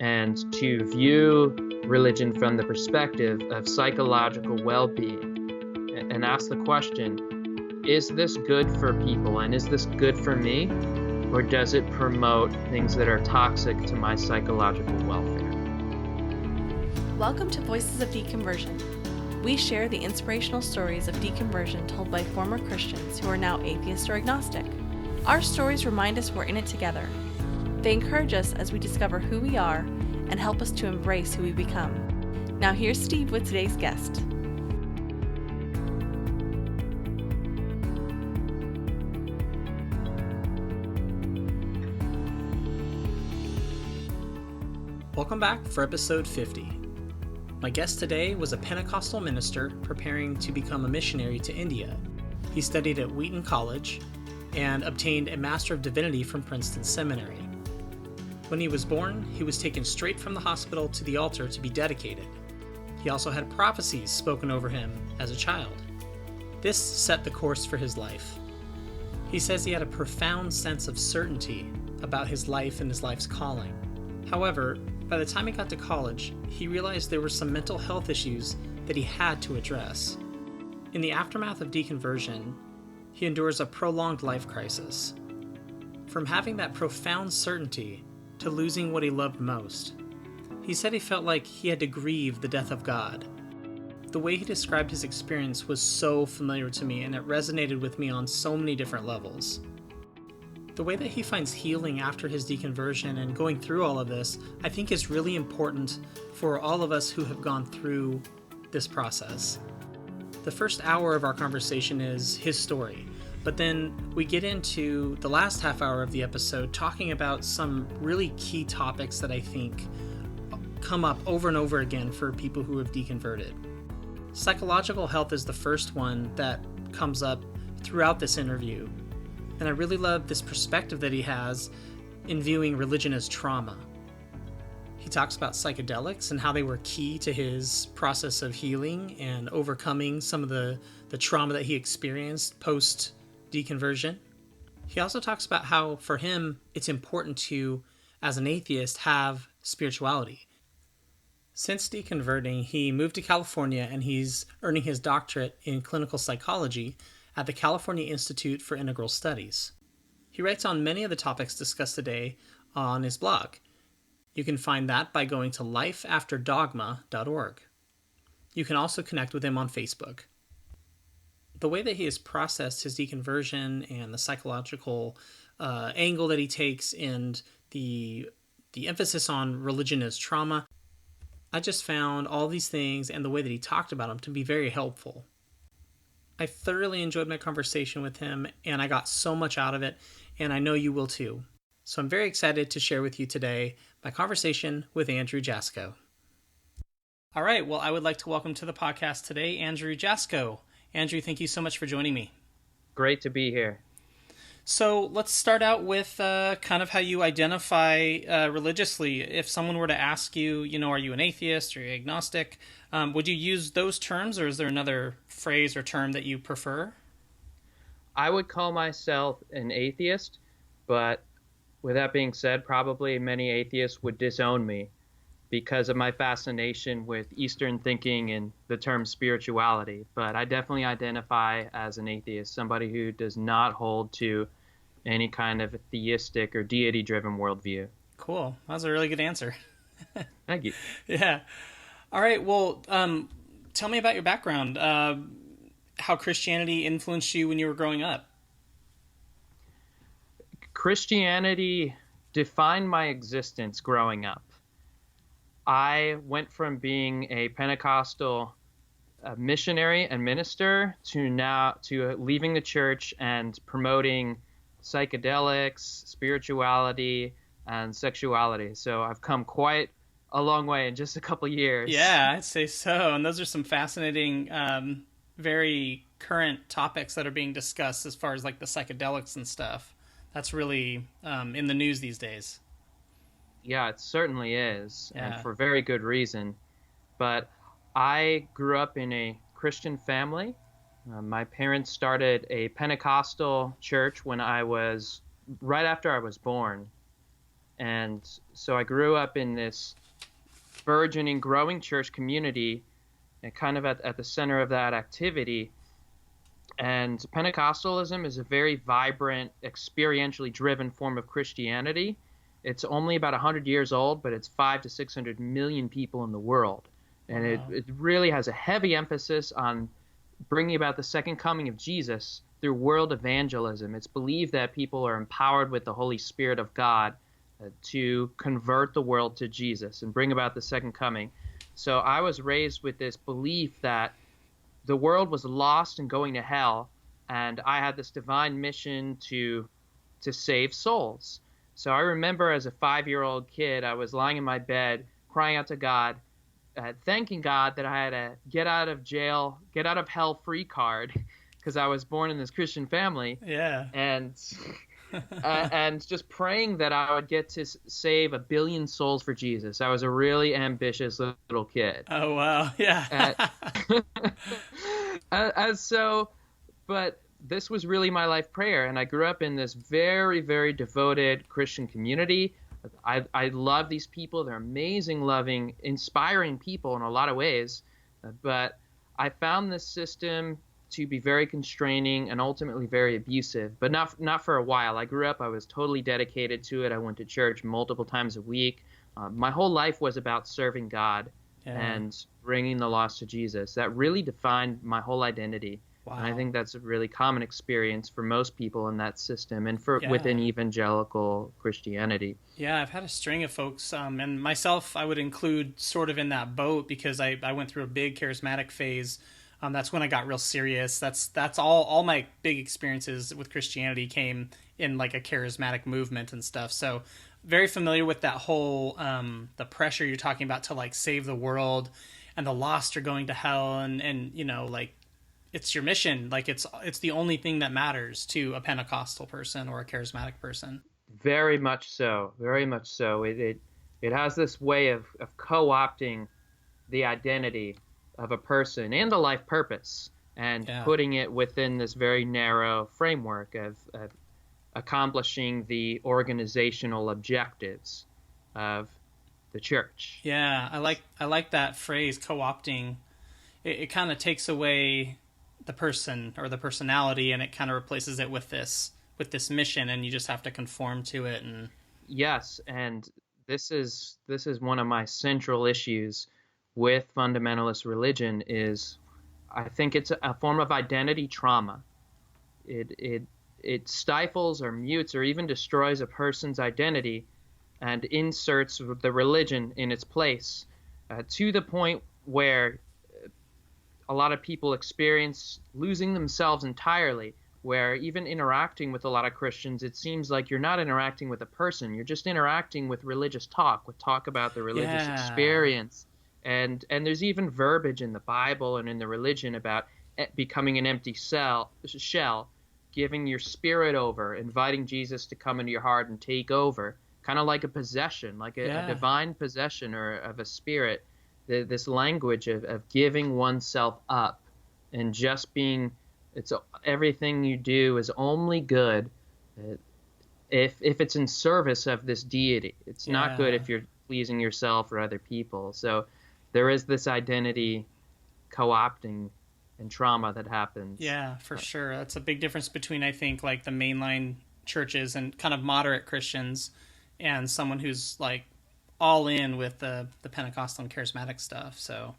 and to view religion from the perspective of psychological well-being and ask the question, is this good for people and is this good for me, or does it promote things that are toxic to my psychological welfare? Welcome to Voices of Deconversion. We share the inspirational stories of deconversion told by former Christians who are now atheist or agnostic. Our stories remind us we're in it together. They encourage us as we discover who we are and help us to embrace who we become. Now here's Steve with today's guest. Welcome back for episode 50. My guest today was a Pentecostal minister preparing to become a missionary to India. He studied at Wheaton College and obtained a Master of Divinity from Princeton Seminary. When he was born, he was taken straight from the hospital to the altar to be dedicated. He also had prophecies spoken over him as a child. This set the course for his life. He says he had a profound sense of certainty about his life and his life's calling. However, by the time he got to college, he realized there were some mental health issues that he had to address. In the aftermath of deconversion, he endures a prolonged life crisis. From having that profound certainty to losing what he loved most, he said he felt like he had to grieve the death of God. The way he described his experience was so familiar to me, and it resonated with me on so many different levels. The way that he finds healing after his deconversion and going through all of this, I think is really important for all of us who have gone through this process. The first hour of our conversation is his story, but then we get into the last half hour of the episode talking about some really key topics that I think come up over and over again for people who have deconverted. Psychological health is the first one that comes up throughout this interview. And I really love this perspective that he has in viewing religion as trauma. He talks about psychedelics and how they were key to his process of healing and overcoming some of the trauma that he experienced post-deconversion. He also talks about how, for him, it's important to, as an atheist, have spirituality. Since deconverting, he moved to California and he's earning his doctorate in clinical psychology at the California Institute for Integral Studies. He writes on many of the topics discussed today on his blog. You can find that by going to lifeafterdogma.org. You can also connect with him on Facebook. The way that he has processed his deconversion and the psychological angle that he takes and the emphasis on religion as trauma, I just found all these things and the way that he talked about them to be very helpful. I thoroughly enjoyed my conversation with him, and I got so much out of it, and I know you will too. So I'm very excited to share with you today my conversation with Andrew Jasko. All right, well, I would like to welcome to the podcast today Andrew Jasko. Andrew, thank you so much for joining me. Great to be here. So let's start out with kind of how you identify religiously. If someone were to ask you, are you an atheist or agnostic, would you use those terms, or is there another phrase or term that you prefer? I would call myself an atheist, but with that being said, probably many atheists would disown me because of my fascination with Eastern thinking and the term spirituality. But I definitely identify as an atheist, somebody who does not hold to any kind of theistic or deity-driven worldview. Cool. That was a really good answer. Thank you. Yeah. All right. Well, tell me about your background, how Christianity influenced you when you were growing up. Christianity defined my existence growing up. I went from being a Pentecostal missionary and minister to leaving the church and promoting psychedelics, spirituality, and sexuality. So I've come quite a long way in just a couple years. Yeah, I'd say so. And those are some fascinating, very current topics that are being discussed as far as like the psychedelics and stuff. That's really in the news these days. Yeah, it certainly is, Yeah. and for very good reason. But I grew up in a Christian family. My parents started a Pentecostal church when I was right after I was born. And so I grew up in this burgeoning, growing church community, and kind of at the center of that activity. And Pentecostalism is a very vibrant, experientially driven form of Christianity. It's only about 100 years old, but it's 500 to 600 million people in the world. And it really has a heavy emphasis on bringing about the second coming of Jesus through world evangelism. It's believed that people are empowered with the Holy Spirit of God to convert the world to Jesus and bring about the second coming. So I was raised with this belief that the world was lost and going to hell, and I had this divine mission to save souls. So I remember as a 5-year-old kid, I was lying in my bed, crying out to God, thanking God that I had a get out of hell free card because I was born in this Christian family. Yeah. And and just praying that I would get to save 1 billion souls for Jesus. I was a really ambitious little kid. Oh, wow. Yeah. But this was really my life prayer. And I grew up in this very, very devoted Christian community. I love these people. They're amazing, loving, inspiring people in a lot of ways. But I found this system to be very constraining and ultimately very abusive, but not for a while. I grew up, I was totally dedicated to it. I went to church multiple times a week. My whole life was about serving God and bringing the lost to Jesus. That really defined my whole identity. Wow. And I think that's a really common experience for most people in that system and within evangelical Christianity. Yeah, I've had a string of folks, and myself, I would include sort of in that boat because I went through a big charismatic phase. That's when I got real serious. That's all my big experiences with Christianity came in like a charismatic movement and stuff. So very familiar with that whole, the pressure you're talking about to like save the world and the lost are going to hell. And, you know, like it's your mission. Like it's the only thing that matters to a Pentecostal person or a charismatic person. Very much so. Very much so. It has this way of co-opting the identity of a person and a life purpose and putting it within this very narrow framework of accomplishing the organizational objectives of the church. Yeah, I like that phrase, co-opting. It kind of takes away the person or the personality and it kind of replaces it with this mission, and you just have to conform to it. And yes, and this is one of my central issues with fundamentalist religion is I think it's a form of identity trauma. It stifles or mutes or even destroys a person's identity and inserts the religion in its place to the point where a lot of people experience losing themselves entirely, where even interacting with a lot of Christians, it seems like you're not interacting with a person. You're just interacting with religious talk, with talk about the religious experience. And there's even verbiage in the Bible and in the religion about becoming an empty shell, giving your spirit over, inviting Jesus to come into your heart and take over, kind of like a possession, like a divine possession or of a spirit. This language of giving oneself up and just being, it's everything you do is only good if it's in service of this deity. It's not good if you're pleasing yourself or other people. So there is this identity co-opting and trauma that happens. Yeah, for sure. That's a big difference between, I think, like the mainline churches and kind of moderate Christians and someone who's like all in with the Pentecostal and charismatic stuff. So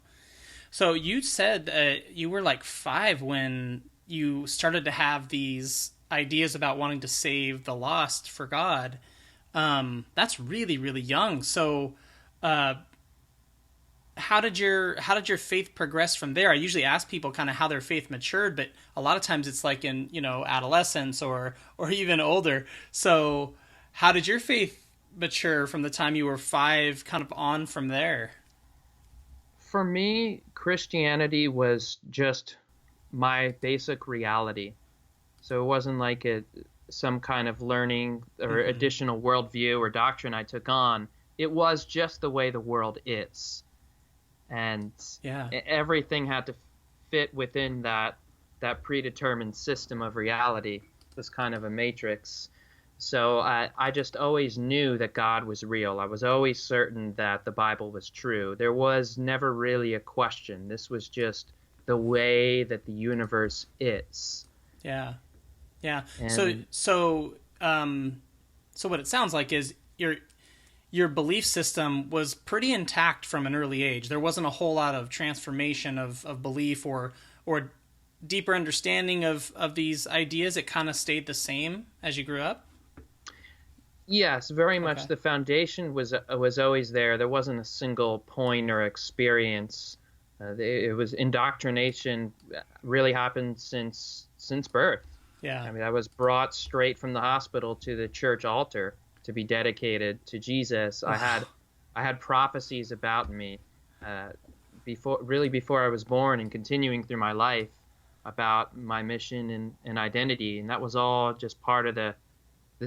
you said you were like 5 when you started to have these ideas about wanting to save the lost for God. That's really, really young. So how did your faith progress from there? I usually ask people kind of how their faith matured, but a lot of times it's like in, you know, adolescence or even older. So how did your faith mature from the time you were 5 kind of on from there? For me, Christianity was just my basic reality. So it wasn't like some kind of learning or additional worldview or doctrine I took on. It was just the way the world is. And everything had to fit within that predetermined system of reality, this kind of a matrix. So I just always knew that God was real. I was always certain that the Bible was true. There was never really a question. This was just the way that the universe is. Yeah. Yeah. And So what it sounds like is your belief system was pretty intact from an early age. There wasn't a whole lot of transformation of belief or deeper understanding of these ideas. It kind of stayed the same as you grew up. yes, very much Okay. the foundation was always there. There wasn't a single point or experience. It was indoctrination really happened since birth. Yeah. I mean, I was brought straight from the hospital to the church altar to be dedicated to Jesus. I had prophecies about me before I was born and continuing through my life about my mission and identity, and that was all just part of the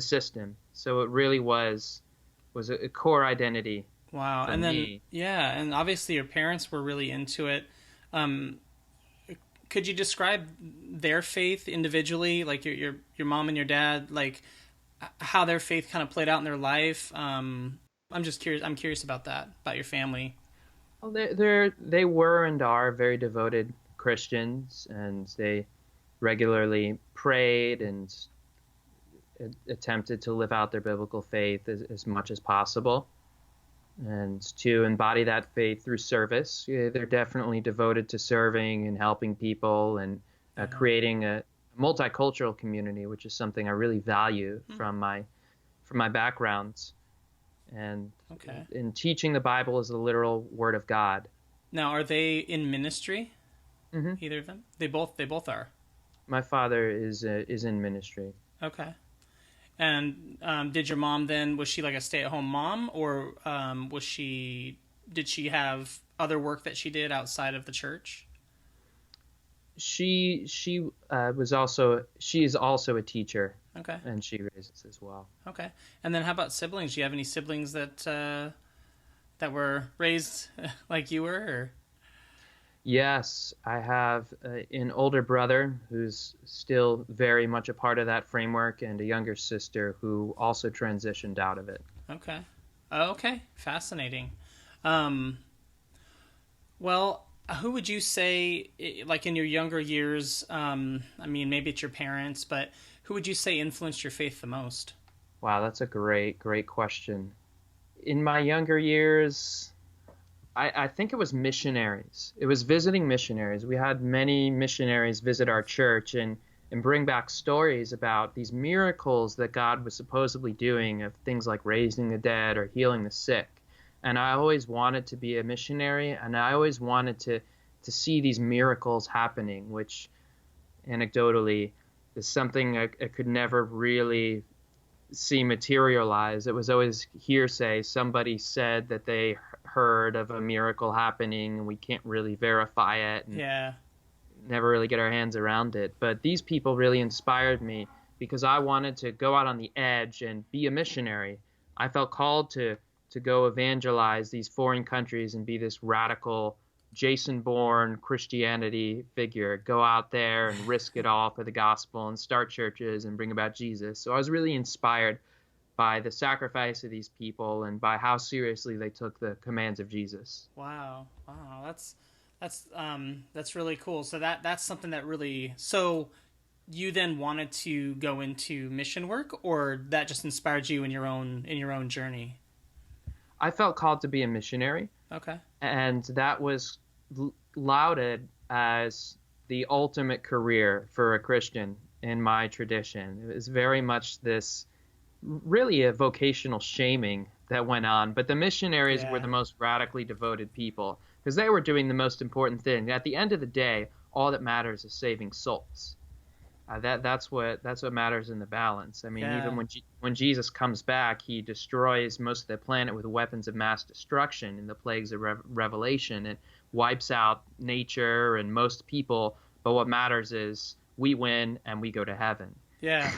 system. So it really was a core identity Wow. for And then, me. yeah, and obviously your parents were really into it. Um, could you describe their faith individually, like your mom and your dad, like how their faith kind of played out in their life? I'm just curious. I'm curious about that, about your family. Well, they were and are very devoted Christians, and they regularly prayed and attempted to live out their biblical faith as much as possible, and to embody that faith through service. Yeah, they're definitely devoted to serving and helping people and creating a multicultural community, which is something I really value from my backgrounds. And Okay. in teaching the Bible as the literal Word of God. Now, are they in ministry? Hmm. Either of them? They both are. My father is in ministry. Okay. And did your mom then, was she like a stay-at-home mom, or did she have other work that she did outside of the church? She is also a teacher, Okay. and she raises as well. Okay. And then how about siblings? Do you have any siblings that were raised like you were? Or? Yes, I have an older brother who's still very much a part of that framework, and a younger sister who also transitioned out of it. Okay. Okay. Fascinating. Um, well, who would you say, like in your younger years, I mean, maybe it's your parents, but who would you say influenced your faith the most? Wow, that's a great question. In my younger years, I think it was missionaries. It was visiting missionaries. We had many missionaries visit our church and bring back stories about these miracles that God was supposedly doing, of things like raising the dead or healing the sick. And I always wanted to be a missionary, and I always wanted to see these miracles happening, which anecdotally is something I could never really see materialize. It was always hearsay. Somebody said that they heard of a miracle happening, and we can't really verify it, and Yeah. never really get our hands around it. But these people really inspired me because I wanted to go out on the edge and be a missionary. I felt called to go evangelize these foreign countries and be this radical Jason Bourne Christianity figure, go out there and risk it all for the gospel and start churches and bring about Jesus. So I was really inspired by the sacrifice of these people and by how seriously they took the commands of Jesus. Wow. Wow. That's really cool. So that's something that really, so you then wanted to go into mission work, or that just inspired you in your own journey? I felt called to be a missionary, Okay. and that was lauded as the ultimate career for a Christian in my tradition. It was very much this really a vocational shaming that went on, but the missionaries were the most radically devoted people because they were doing the most important thing. At the end of the day, all that matters is saving souls. That's what matters in the balance. I mean, Yeah. even when Jesus comes back, he destroys most of the planet with weapons of mass destruction in the plagues of Revelation, and wipes out nature and most people. But what matters is we win and we go to heaven. Yeah.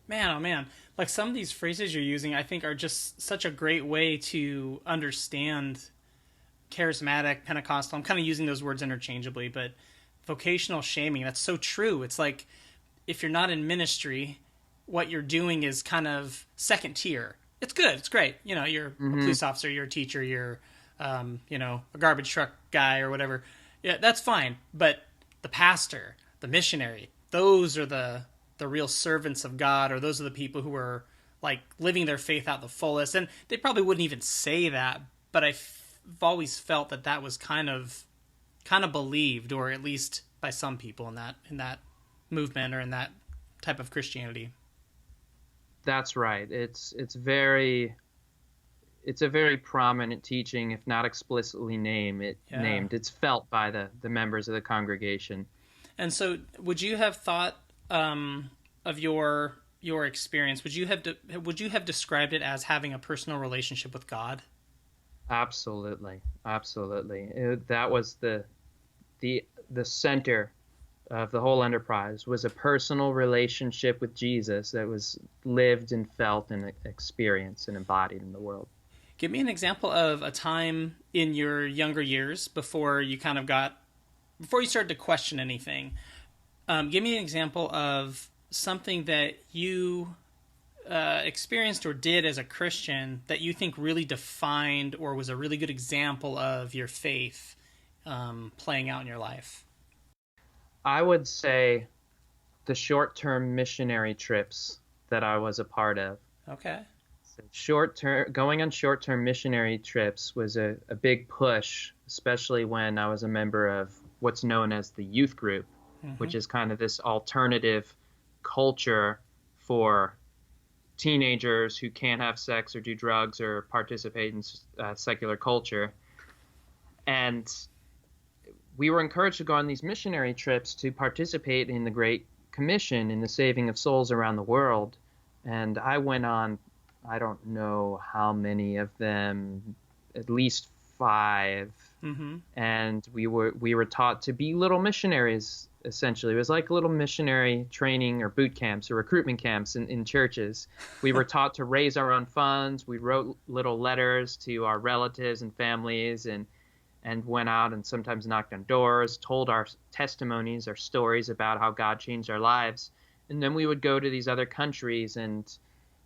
Man, oh man. Like some of these phrases you're using, I think are just such a great way to understand charismatic, Pentecostal. I'm kind of using those words interchangeably, but vocational shaming, that's so true. It's like, if you're not in ministry, what you're doing is kind of second tier. It's good. It's great. You know, you're a police officer, you're a teacher, you're, you know, a garbage truck guy or whatever. Yeah, that's fine. But the pastor, the missionary, those are the real servants of God, or those are the people who are like living their faith out the fullest. And they probably wouldn't even say that, but I've always felt that was kind of believed, or at least by some people in that movement or in that type of Christianity. That's right. It's a very prominent teaching, if not explicitly named. It's felt by the members of the congregation. And so, would you have thought of your experience? Would you have described it as having a personal relationship with God? Absolutely. That was the center of the whole enterprise, was a personal relationship with Jesus that was lived and felt and experienced and embodied in the world. Give me an example of a time in your younger years before you started to question anything. Give me an example of something that you experienced or did as a Christian that you think really defined or was a really good example of your faith playing out in your life. I would say the short-term missionary trips that I was a part of. Okay. So going on short-term missionary trips was a big push, especially when I was a member of what's known as the youth group, which is kind of this alternative culture for teenagers who can't have sex or do drugs or participate in secular culture. And we were encouraged to go on these missionary trips to participate in the Great Commission, in the saving of souls around the world. And I went on, I don't know how many of them, at least 5. And we were taught to be little missionaries, essentially. It was like little missionary training or boot camps or recruitment camps in churches. We were taught to raise our own funds. We wrote little letters to our relatives and families, and went out and sometimes knocked on doors, told our testimonies, our stories about how God changed our lives. And then we would go to these other countries and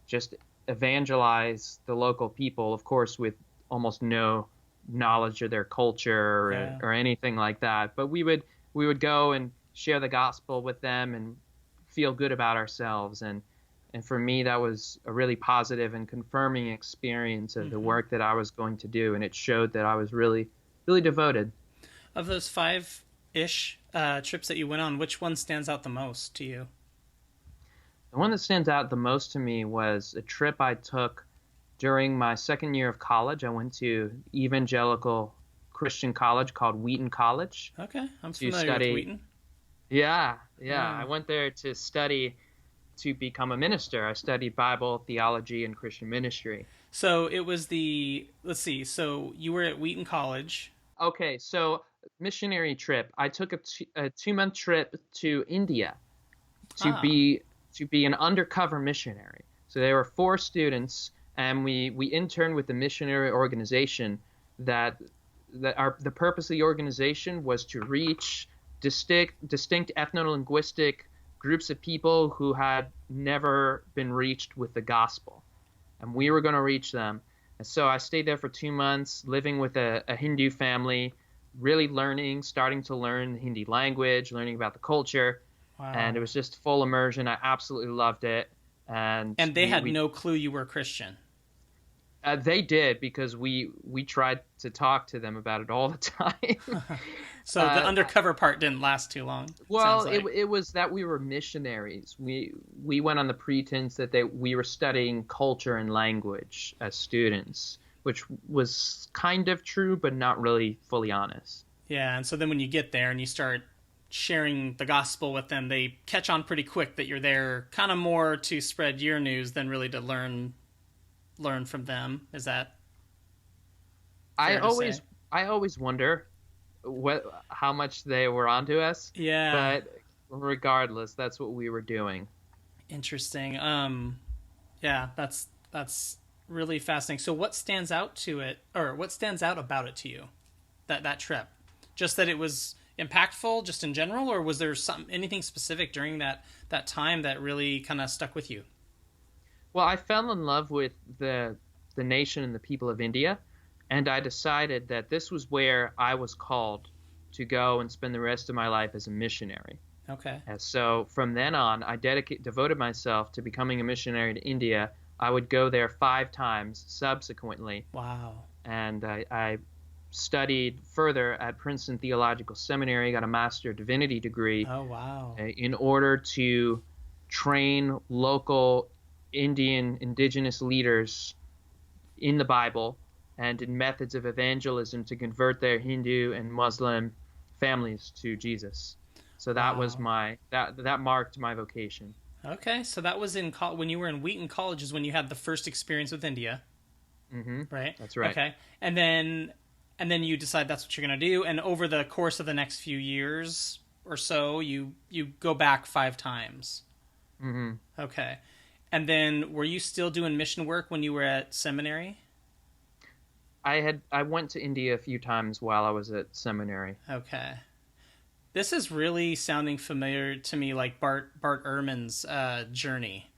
just evangelize the local people, of course, with almost no knowledge of their culture or anything like that. But we would go and share the gospel with them and feel good about ourselves. And for me, that was a really positive and confirming experience of the work that I was going to do. And it showed that I was really devoted. Of those 5-ish trips that you went on, which one stands out the most to you? The one that stands out the most to me was a trip I took during my second year of college. I went to evangelical Christian college called Wheaton College. Okay, I'm familiar with Wheaton. Yeah. I went there to study to become a minister. I studied Bible, theology, and Christian ministry. So it was so you were at Wheaton College. Okay, so missionary trip. I took a 2-month trip to India to be an undercover missionary. So there were 4 students, and we interned with the missionary organization the purpose of the organization was to reach distinct ethno-linguistic groups of people who had never been reached with the gospel. And we were going to reach them. And so I stayed there for 2 months, living with a Hindu family, really starting to learn the Hindi language, learning about the culture. Wow. And it was just full immersion. I absolutely loved it. And they had no clue you were a Christian. They did, because we tried to talk to them about it all the time. So the undercover part didn't last too long. Well, it was that we were missionaries. We went on the pretense that we were studying culture and language as students, which was kind of true, but not really fully honest. Yeah, and so then when you get there and you start sharing the gospel with them, they catch on pretty quick that you're there kind of more to spread your news than really to learn from them. Is that I always wonder how much they were onto us. Yeah. But regardless, that's what we were doing. Interesting. Yeah, that's really fascinating. So what stands out about it to you? That trip? Just that it was impactful just in general, or was there anything specific during that time that really kind of stuck with you? Well, I fell in love with the nation and the people of India, and I decided that this was where I was called to go and spend the rest of my life as a missionary. Okay. And so from then on, I devoted myself to becoming a missionary to India. I would go there 5 times subsequently. Wow. And I studied further at Princeton Theological Seminary, got a Master of Divinity degree. Oh, wow. In order to train local indigenous leaders in the Bible and in methods of evangelism to convert their Hindu and Muslim families to Jesus. So that was that marked my vocation. Okay, so that was when you were in Wheaton College is when you had the first experience with India. Mm-hmm. Right? That's right. Okay. And then you decide that's what you're going to do, and over the course of the next few years or so, you go back 5 times. Mm-hmm. Okay. And then were you still doing mission work when you were at seminary? I went to India a few times while I was at seminary. Okay. This is really sounding familiar to me, like Bart Ehrman's journey.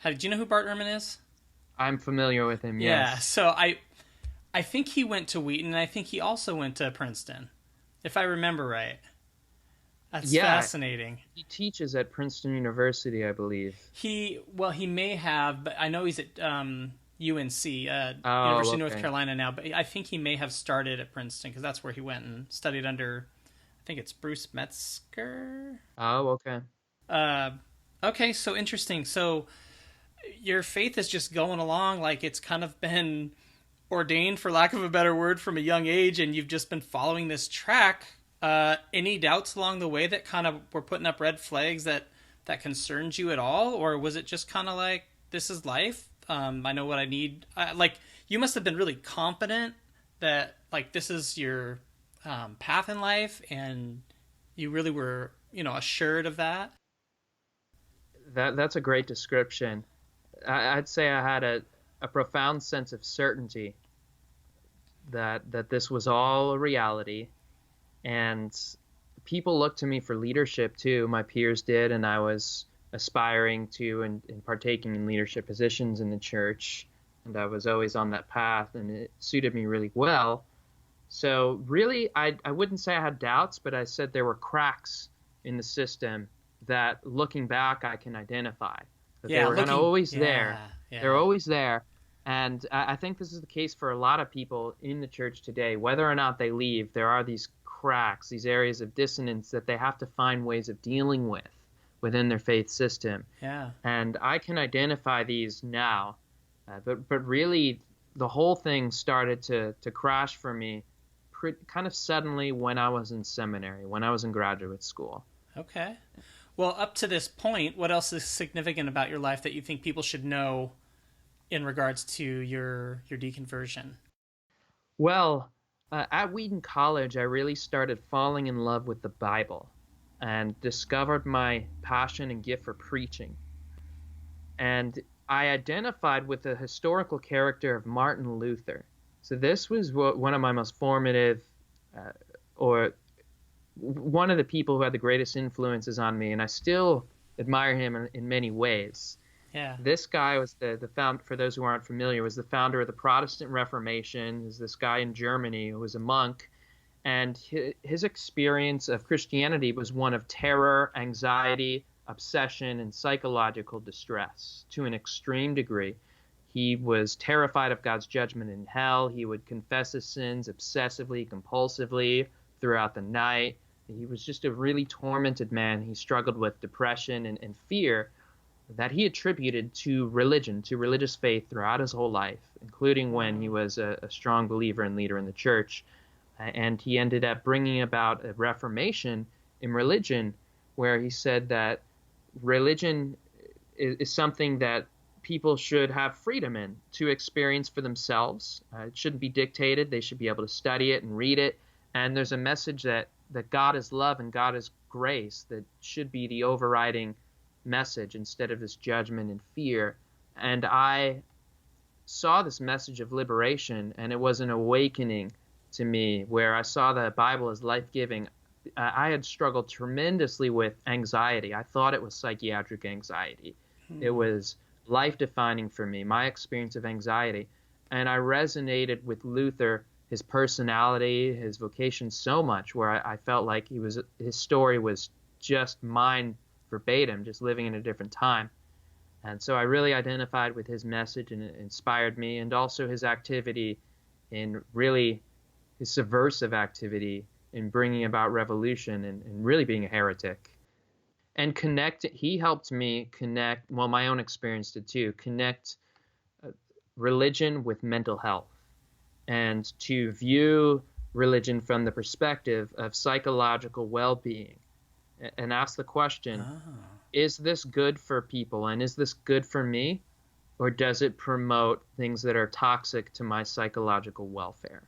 Do you know who Bart Ehrman is? I'm familiar with him, yes. Yeah, so I think he went to Wheaton, and I think he also went to Princeton, if I remember right. That's fascinating. He teaches at Princeton University, I believe. He may have, but I know he's at UNC, University of North Carolina now, but I think he may have started at Princeton, because that's where he went and studied under, I think it's Bruce Metzger. Oh, okay. Okay, so interesting. So your faith is just going along like it's kind of been ordained, for lack of a better word, from a young age, and you've just been following this track. Any doubts along the way that kind of were putting up red flags that concerned you at all? Or was it just kind of like, this is life? I know what I need. You must have been really confident that like this is your path in life, and you really were, assured of that. That's a great description. I'd say I had a profound sense of certainty that this was all a reality. And people looked to me for leadership too. My peers did, and I was aspiring to and partaking in leadership positions in the church. And I was always on that path, and it suited me really well. So really, I wouldn't say I had doubts, but I said there were cracks in the system that, looking back, I can identify. That they were always there. Yeah. They're always there. And I think this is the case for a lot of people in the church today. Whether or not they leave, there are these cracks, these areas of dissonance that they have to find ways of dealing with within their faith system. Yeah. And I can identify these now. But really, the whole thing started to crash for me kind of suddenly when I was in seminary, when I was in graduate school. Okay. Well, up to this point, what else is significant about your life that you think people should know in regards to your deconversion? Well, at Wheaton College, I really started falling in love with the Bible and discovered my passion and gift for preaching. And I identified with the historical character of Martin Luther. So this was one of my most formative, or one of the people who had the greatest influences on me, and I still admire him in many ways. Yeah. This guy was the founder, for those who aren't familiar, was the founder of the Protestant Reformation. He was this guy in Germany who was a monk, and his experience of Christianity was one of terror, anxiety, obsession, and psychological distress to an extreme degree. He was terrified of God's judgment in hell. He would confess his sins obsessively, compulsively throughout the night. He was just a really tormented man. He struggled with depression and fear that he attributed to religion, to religious faith throughout his whole life, including when he was a strong believer and leader in the church. And he ended up bringing about a reformation in religion, where he said that religion is something that people should have freedom in to experience for themselves. It shouldn't be dictated. They should be able to study it and read it. And there's a message that God is love and God is grace that should be the overriding message instead of this judgment and fear. And I saw this message of liberation, and it was an awakening to me where I saw the Bible as life-giving. I had struggled tremendously with anxiety. I thought it was psychiatric anxiety. It was life-defining for me, my experience of anxiety. And I resonated with Luther, his personality, his vocation so much, where I felt like his story was just mine verbatim, just living in a different time. And so I really identified with his message, and it inspired me, and also his activity in really his subversive activity in bringing about revolution and really being a heretic. And he helped me connect, well, my own experience did too, connect religion with mental health, and to view religion from the perspective of psychological well-being, and ask the question, is this good for people, and is this good for me, or does it promote things that are toxic to my psychological welfare?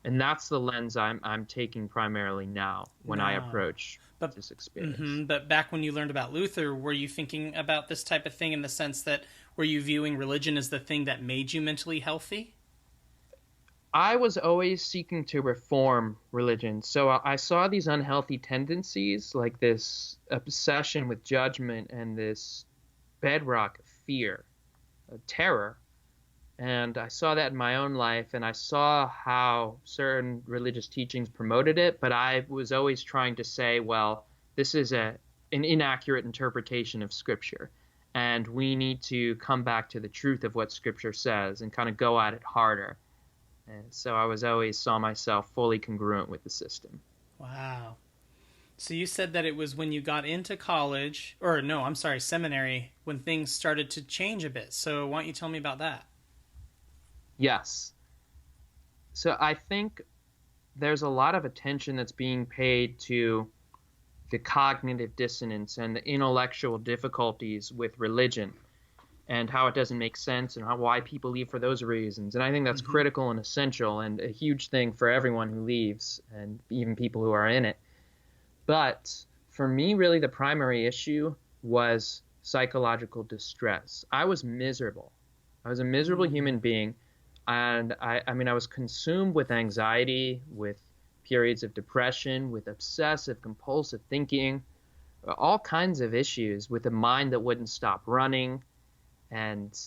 And that's the lens I'm taking primarily now when I approach this experience. But back when you learned about Luther, were you thinking about this type of thing in the sense that, were you viewing religion as the thing that made you mentally healthy? I was always seeking to reform religion. So I saw these unhealthy tendencies, like this obsession with judgment and this bedrock of fear, of terror. And I saw that in my own life, and I saw how certain religious teachings promoted it, but I was always trying to say, well, this is an inaccurate interpretation of Scripture, and we need to come back to the truth of what Scripture says and kind of go at it harder. And so I always saw myself fully congruent with the system. Wow. So you said that it was when you got into college, or no, I'm sorry, seminary, when things started to change a bit. So why don't you tell me about that? Yes. So I think there's a lot of attention that's being paid to the cognitive dissonance and the intellectual difficulties with religion, and how it doesn't make sense, and why people leave for those reasons. And I think that's critical and essential, and a huge thing for everyone who leaves, and even people who are in it. But for me, really, the primary issue was psychological distress. I was miserable. I was a miserable human being. And I was consumed with anxiety, with periods of depression, with obsessive compulsive thinking, all kinds of issues, with a mind that wouldn't stop running. And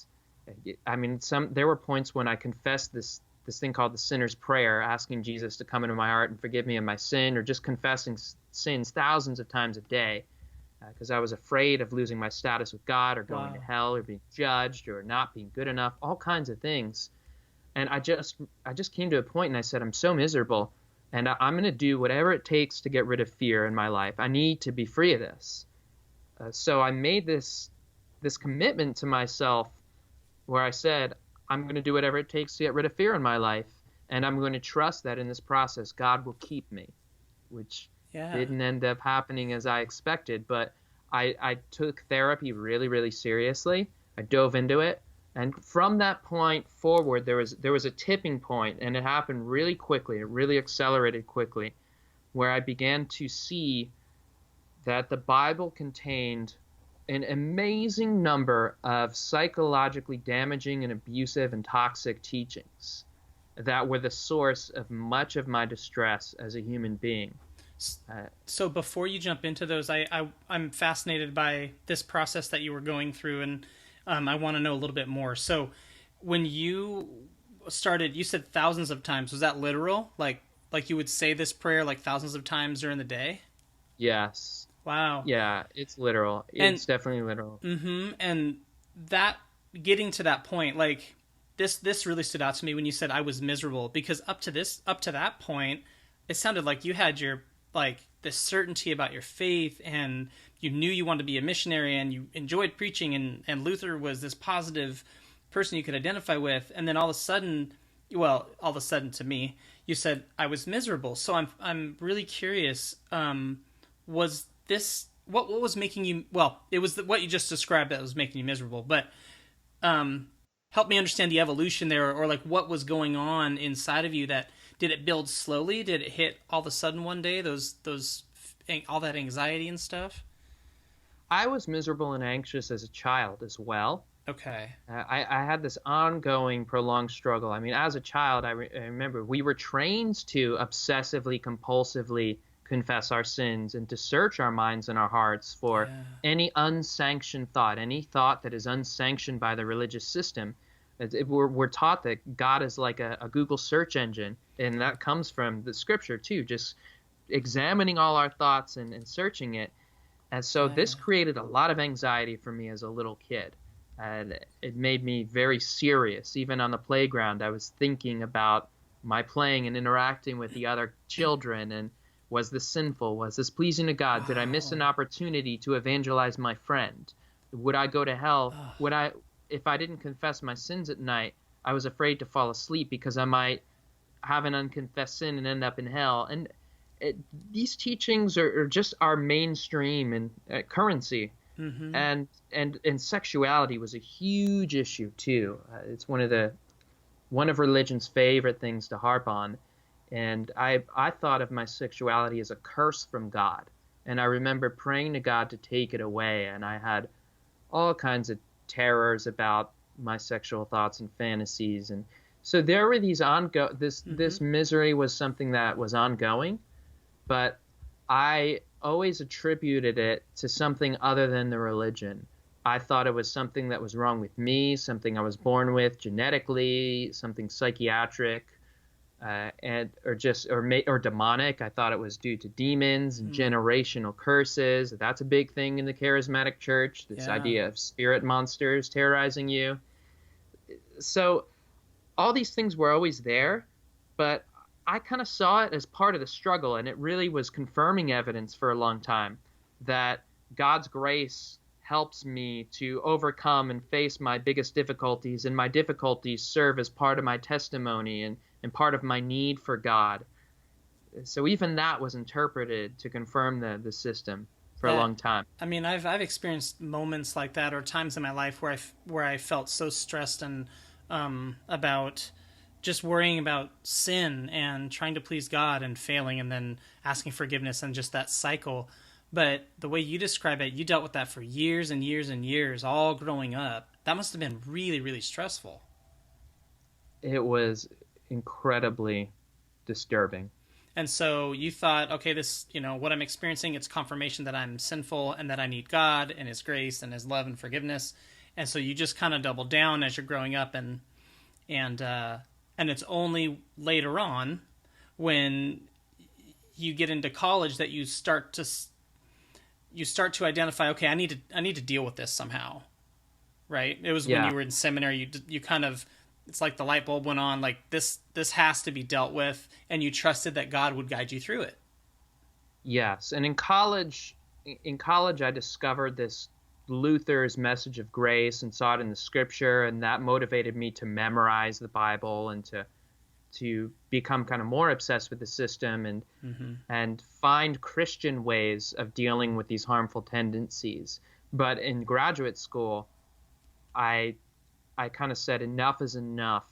there were points when I confessed this thing called the sinner's prayer, asking Jesus to come into my heart and forgive me of my sin, or just confessing sins thousands of times a day, because I was afraid of losing my status with God, or going to hell, or being judged, or not being good enough, all kinds of things. And I just came to a point, and I said, I'm so miserable, and I'm going to do whatever it takes to get rid of fear in my life. I need to be free of this. So I made this commitment to myself, where I said, I'm going to do whatever it takes to get rid of fear in my life, and I'm going to trust that in this process God will keep me, which didn't end up happening as I expected. But I took therapy really, really seriously. I dove into it. And from that point forward, there was a tipping point, and it happened really quickly. It really accelerated quickly, where I began to see that the Bible contained an amazing number of psychologically damaging and abusive and toxic teachings that were the source of much of my distress as a human being. So before you jump into those, I'm fascinated by this process that you were going through, and I want to know a little bit more. So when you started, you said thousands of times. Was that literal? Like you would say this prayer like thousands of times during the day? Yes. Wow. Yeah, it's literal. It's definitely literal. Mm-hmm. And that, getting to that point, like this really stood out to me when you said I was miserable, because up to that point, it sounded like you had your, like, this certainty about your faith, and you knew you wanted to be a missionary, and you enjoyed preaching, and Luther was this positive person you could identify with. And then all of a sudden to me, you said I was miserable. So I'm really curious. Was this what was making you? Well, it was what you just described that was making you miserable. But help me understand the evolution there, or like what was going on inside of you. That did it build slowly? Did it hit all of a sudden one day? Those all that anxiety and stuff. I was miserable and anxious as a child as well. Okay. I had this ongoing, prolonged struggle. I mean, as a child, I remember we were trained to obsessively, compulsively confess our sins and to search our minds and our hearts for any unsanctioned thought, any thought that is unsanctioned by the religious system. We're taught that God is like a Google search engine, and that comes from the scripture too, just examining all our thoughts and searching it. And so this created a lot of anxiety for me as a little kid. And it made me very serious. Even on the playground, I was thinking about my playing and interacting with the other children. And was this sinful? Was this pleasing to God? Wow. Did I miss an opportunity to evangelize my friend? Would I go to hell? If I didn't confess my sins at night, I was afraid to fall asleep because I might have an unconfessed sin and end up in hell. And these teachings are just our mainstream and currency. Mm-hmm. And sexuality was a huge issue too. It's one of religion's favorite things to harp on. And I thought of my sexuality as a curse from God. And I remember praying to God to take it away. And I had all kinds of terrors about my sexual thoughts and fantasies. And so there were these this misery was something that was ongoing, but I always attributed it to something other than the religion. I thought it was something that was wrong with me, something I was born with genetically, something psychiatric, or demonic. I thought it was due to demons and generational curses. That's a big thing in the charismatic church, this idea of spirit monsters terrorizing you. So all these things were always there, but I kind of saw it as part of the struggle, and it really was confirming evidence for a long time that God's grace helps me to overcome and face my biggest difficulties, and my difficulties serve as part of my testimony and part of my need for God. So even that was interpreted to confirm the system for a long time. I mean, I've experienced moments like that, or times in my life where I felt so stressed and about just worrying about sin and trying to please God and failing and then asking forgiveness and just that cycle. But the way you describe it, you dealt with that for years and years and years, all growing up. That must have been really, really stressful. It was incredibly disturbing. And so you thought, okay, this, what I'm experiencing, it's confirmation that I'm sinful and that I need God and His grace and His love and forgiveness. And so you just kind of double down as you're growing up, and it's only later on when you get into college that you start to identify, okay, I need to deal with this somehow, right? It was when you were in seminary, you kind of, it's like the light bulb went on, like this has to be dealt with, and you trusted that God would guide you through it. Yes, and in college I discovered this Luther's message of grace and saw it in the scripture, and that motivated me to memorize the Bible and to become kind of more obsessed with the system and find Christian ways of dealing with these harmful tendencies. But in graduate school, I kind of said, enough is enough.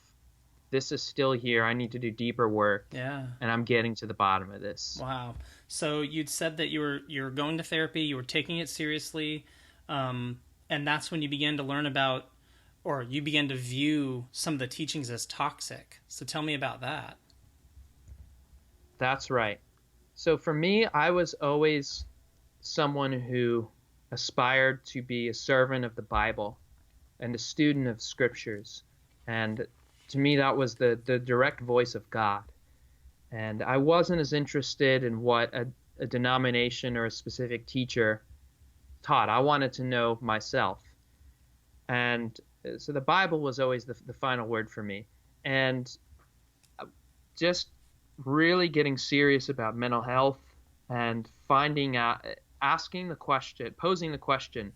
This is still here. I need to do deeper work. Yeah. And I'm getting to the bottom of this. Wow. So you'd said that you were going to therapy, you were taking it seriously, and that's when you began to learn about, or you began to view some of the teachings as toxic. So tell me about that. That's right. So for me, I was always someone who aspired to be a servant of the Bible and a student of scriptures. And to me, that was the direct voice of God. And I wasn't as interested in what a denomination or a specific teacher taught. I wanted to know myself. And so the Bible was always the final word for me. And just really getting serious about mental health and finding out, posing the question,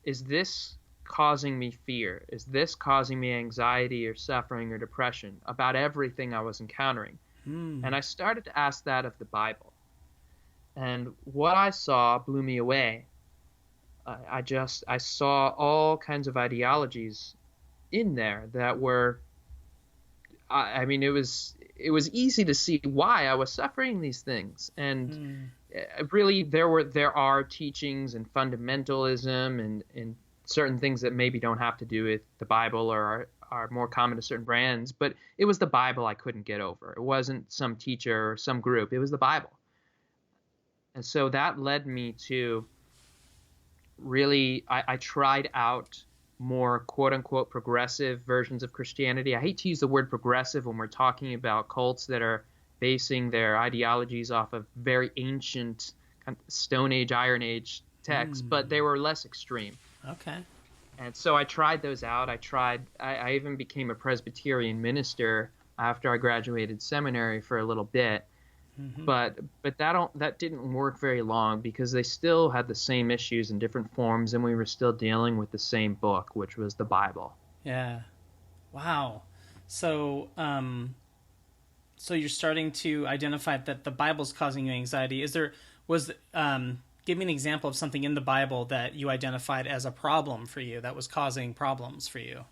is this causing me fear? Is this causing me anxiety or suffering or depression about everything I was encountering? And I started to ask that of the Bible. And what I saw blew me away. I saw all kinds of ideologies in there that were, I mean, it was easy to see why I was suffering these things. And really, there are teachings and fundamentalism and certain things that maybe don't have to do with the Bible or are more common to certain brands, but it was the Bible I couldn't get over. It wasn't some teacher or some group. It was the Bible. And so that led me to really, I tried out more quote unquote progressive versions of Christianity. I hate to use the word progressive when we're talking about cults that are basing their ideologies off of very ancient kind of Stone Age, Iron Age texts, but they were less extreme. Okay. And so I tried those out. I even became a Presbyterian minister after I graduated seminary for a little bit. But that didn't work very long because they still had the same issues in different forms, and we were still dealing with the same book, which was the Bible. Yeah. Wow. So, so you're starting to identify that the Bible's causing you anxiety. Give me an example of something in the Bible that you identified as a problem for you, that was causing problems for you.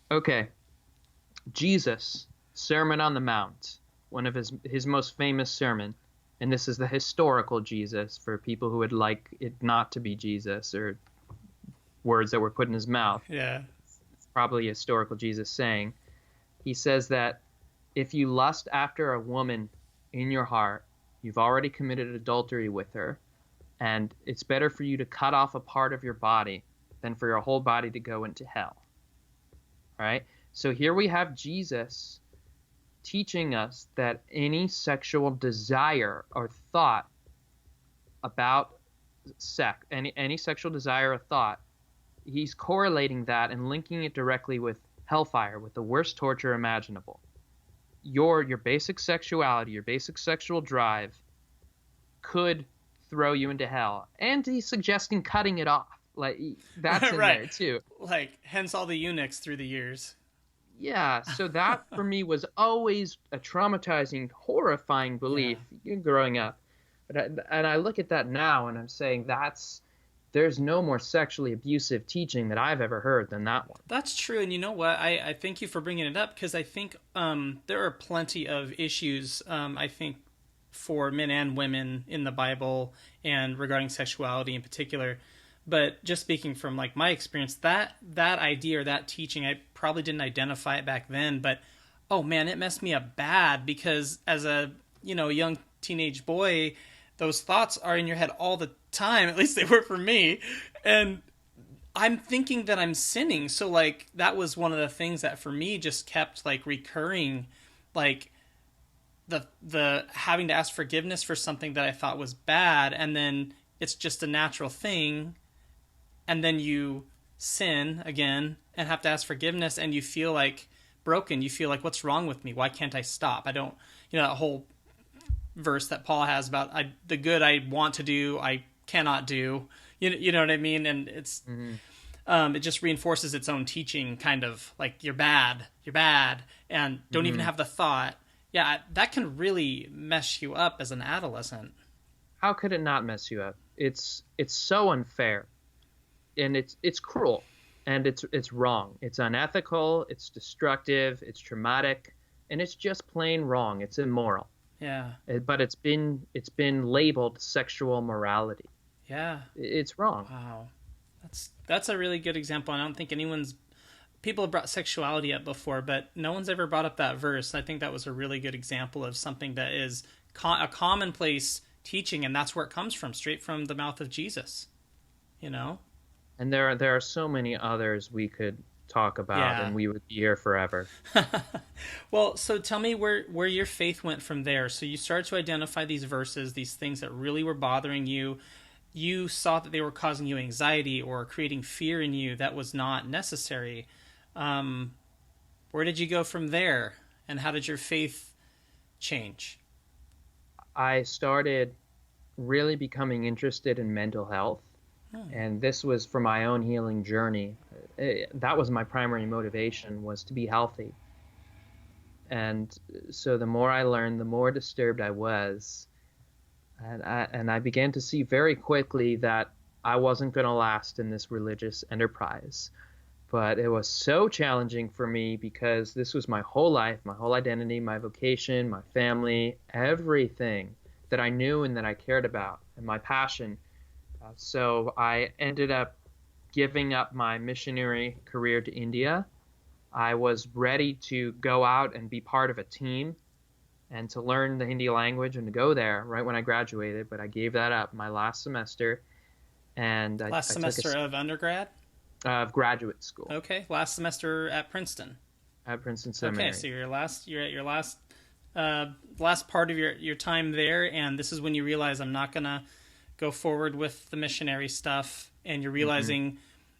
Okay. Jesus, Sermon on the Mount, one of his most famous sermon, and this is the historical Jesus for people who would like it not to be Jesus or words that were put in his mouth. Yeah. It's probably a historical Jesus saying. He says that if you lust after a woman in your heart, you've already committed adultery with her, and it's better for you to cut off a part of your body than for your whole body to go into hell. All right? So here we have Jesus teaching us that any sexual desire or thought about sex, any sexual desire or thought, he's correlating that and linking it directly with hellfire, with the worst torture imaginable. Your basic sexuality, your basic sexual drive could throw you into hell. And he's suggesting cutting it off. Like, that's in right. there too. Like, hence all the eunuchs through the years. Yeah, so that for me was always a traumatizing, horrifying belief growing up. And I look at that now and I'm saying there's no more sexually abusive teaching that I've ever heard than that one. That's true. And you know what? I thank you for bringing it up, because I think there are plenty of issues, I think, for men and women in the Bible and regarding sexuality in particular. But just speaking from like my experience, that idea or that teaching, I probably didn't identify it back then, but oh man, it messed me up bad, because as a young teenage boy, those thoughts are in your head all the time. At least they were for me, and I'm thinking that I'm sinning. So like that was one of the things that for me just kept like recurring, like the having to ask forgiveness for something that I thought was bad, and then it's just a natural thing. And then you sin again and have to ask forgiveness, and you feel like broken. You feel like, what's wrong with me? Why can't I stop? I don't, that whole verse that Paul has about the good I want to do, I cannot do. You know what I mean? And it's, it just reinforces its own teaching, kind of like you're bad, and don't even have the thought. Yeah, that can really mess you up as an adolescent. How could it not mess you up? It's so unfair. And it's cruel, and it's wrong. It's unethical. It's destructive. It's traumatic, and it's just plain wrong. It's immoral. Yeah. But it's been labeled sexual morality. Yeah. It's wrong. Wow, that's a really good example. I don't think people have brought sexuality up before, but no one's ever brought up that verse. I think that was a really good example of something that is a commonplace teaching, and that's where it comes from, straight from the mouth of Jesus. And there are so many others we could talk about, and we would be here forever. Well, so tell me where your faith went from there. So you started to identify these verses, these things that really were bothering you. You saw that they were causing you anxiety or creating fear in you that was not necessary. Where did you go from there, and how did your faith change? I started really becoming interested in mental health. And this was for my own healing journey. That was my primary motivation, was to be healthy. And so the more I learned, the more disturbed I was. And I began to see very quickly that I wasn't going to last in this religious enterprise. But it was so challenging for me because this was my whole life, my whole identity, my vocation, my family, everything that I knew and that I cared about, and my passion. So I ended up giving up my missionary career to India. I was ready to go out and be part of a team and to learn the Hindi language and to go there right when I graduated. But I gave that up my last semester, and I semester took of undergrad? Of graduate school. Okay, last semester at Princeton. At Princeton Seminary. Okay, so you're at your last part of your time there, and this is when you realize I'm not gonna go forward with the missionary stuff, and you're realizing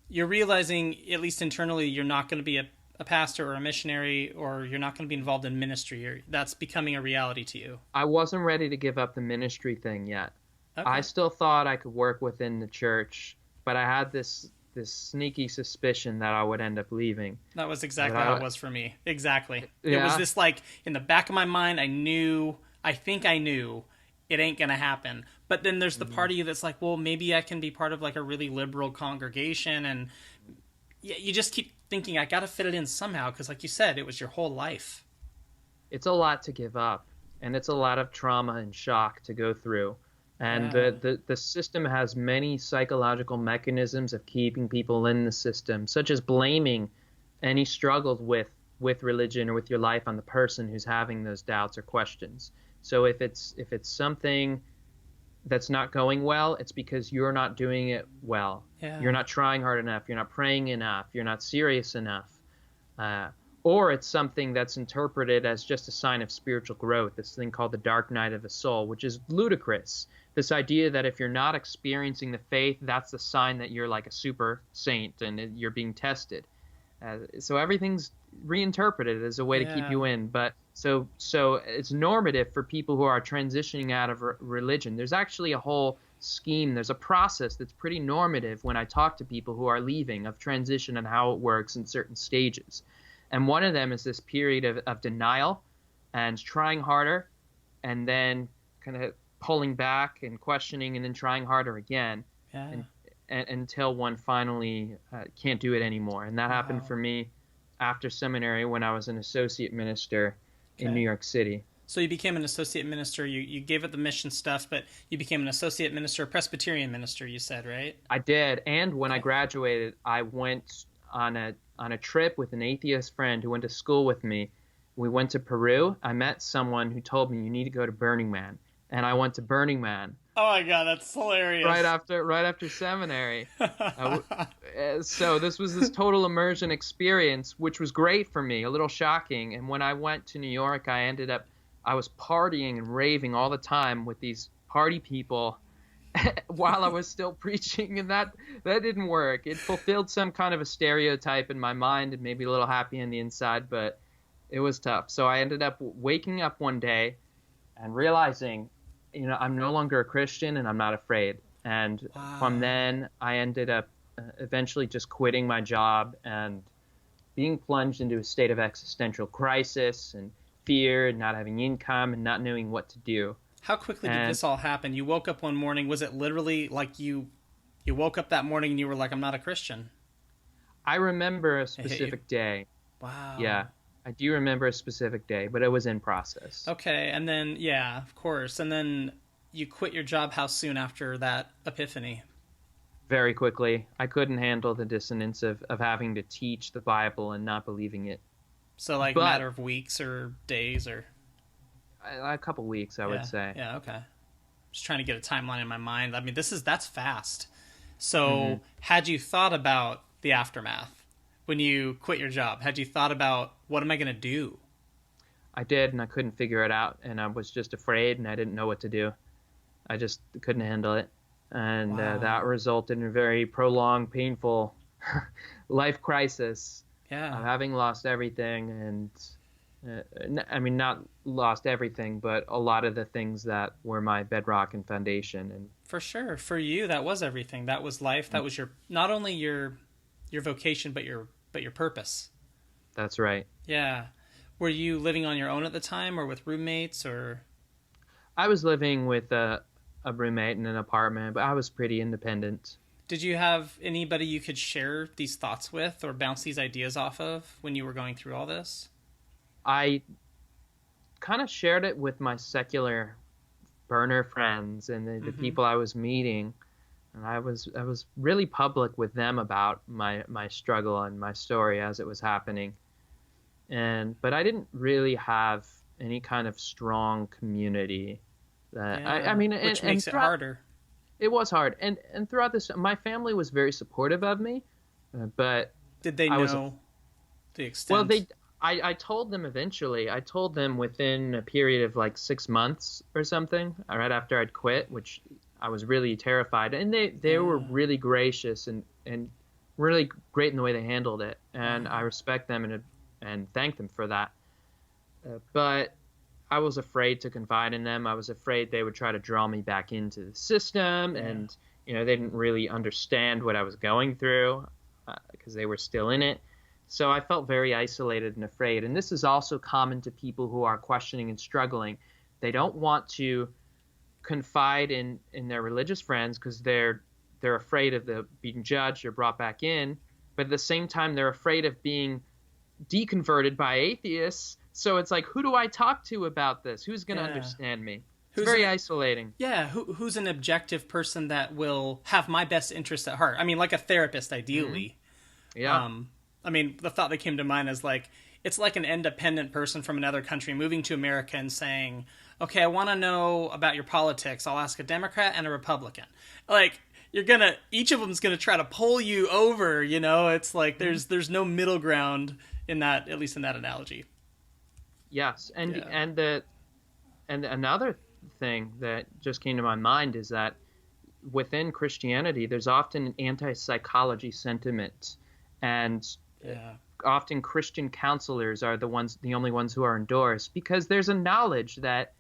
at least internally you're not going to be a pastor or a missionary, or you're not going to be involved in ministry. That's becoming a reality to you. I wasn't ready to give up the ministry thing yet. Okay. I still thought I could work within the church, but I had this sneaky suspicion that I would end up leaving. That was exactly how it was for me. Exactly. Yeah. It was this, like, in the back of my mind, I think I knew it ain't going to happen. But then there's the part of you that's like, well, maybe I can be part of like a really liberal congregation. And you just keep thinking, I got to fit it in somehow. Because like you said, it was your whole life. It's a lot to give up. And it's a lot of trauma and shock to go through. And the system has many psychological mechanisms of keeping people in the system, such as blaming any struggles with religion or with your life on the person who's having those doubts or questions. So if it's something that's not going well, it's because you're not doing it well. Yeah. You're not trying hard enough. You're not praying enough. You're not serious enough. Or it's something that's interpreted as just a sign of spiritual growth, this thing called the dark night of the soul, which is ludicrous. This idea that if you're not experiencing the faith, that's the sign that you're like a super saint and you're being tested. So everything's reinterpreted as a way to keep you in. But so it's normative for people who are transitioning out of religion. There's actually a whole scheme. There's a process that's pretty normative when I talk to people who are leaving, of transition and how it works in certain stages. And one of them is this period of denial and trying harder, and then kind of pulling back and questioning, and then trying harder again. And until one finally can't do it anymore. And that happened for me after seminary when I was an associate minister in New York City. So you became an associate minister. You gave up the mission stuff, but you became an associate minister, a Presbyterian minister, you said, right? I did. And when I graduated, I went on a trip with an atheist friend who went to school with me. We went to Peru. I met someone who told me, you need to go to Burning Man. And I went to Burning Man. Oh my God, that's hilarious! Right after seminary. So this was this total immersion experience, which was great for me, a little shocking. And when I went to New York, I was partying and raving all the time with these party people while I was still preaching, and that didn't work. It fulfilled some kind of a stereotype in my mind and made me a little happy on the inside, but it was tough. So I ended up waking up one day and realizing, I'm no longer a Christian and I'm not afraid. And from then I ended up eventually just quitting my job and being plunged into a state of existential crisis and fear and not having income and not knowing what to do. How quickly did this all happen? You woke up one morning. Was it literally like you woke up that morning and you were like, I'm not a Christian? I remember a specific day. Wow. Yeah. I do remember a specific day, but it was in process. Okay, and then, yeah, of course. And then you quit your job how soon after that epiphany? Very quickly. I couldn't handle the dissonance of having to teach the Bible and not believing it. So, like, a matter of weeks or days or? A couple weeks, I would say. Yeah, okay. Just trying to get a timeline in my mind. I mean, that's fast. So, had you thought about the aftermath? When you quit your job, had you thought about, what am I going to do? I did, and I couldn't figure it out, and I was just afraid, and I didn't know what to do. I just couldn't handle it, and that resulted in a very prolonged, painful life crisis. Yeah. Of having lost everything, and I mean, not lost everything, but a lot of the things that were my bedrock and foundation. And for sure, for you, that was everything. That was life. That was not only your vocation, but your purpose. That's right. Yeah. Were you living on your own at the time, or with roommates, or? I was living with a roommate in an apartment, but I was pretty independent. Did you have anybody you could share these thoughts with or bounce these ideas off of when you were going through all this? I kind of shared it with my secular burner friends and the people I was meeting. And I was really public with them about my struggle and my story as it was happening. But I didn't really have any kind of strong community. Which makes it harder. It was hard, and throughout this, my family was very supportive of me, but did they know the extent? Well, I told them eventually. I told them within a period of like 6 months or something, right after I'd quit, which I was really terrified, and they were really gracious and really great in the way they handled it, and I respect them and thank them for that. But I was afraid to confide in them. I was afraid they would try to draw me back into the system, and they didn't really understand what I was going through because they were still in it. So I felt very isolated and afraid. And this is also common to people who are questioning and struggling. They don't want to confide in their religious friends because they're afraid of being judged or brought back in. But at the same time, they're afraid of being deconverted by atheists. So it's like, who do I talk to about this? Who's going to understand me? It's very isolating. Yeah, who's an objective person that will have my best interest at heart? I mean, like a therapist, ideally. Mm-hmm. Yeah. I mean, the thought that came to mind is like, it's like an independent person from another country moving to America and saying, okay, I want to know about your politics. I'll ask a Democrat and a Republican. Like, each of them is going to try to pull you over, It's like there's no middle ground in that, at least in that analogy. Yes, and another thing that just came to my mind is that within Christianity, there's often an anti-psychology sentiment, and often Christian counselors are the only ones who are endorsed, because there's a knowledge that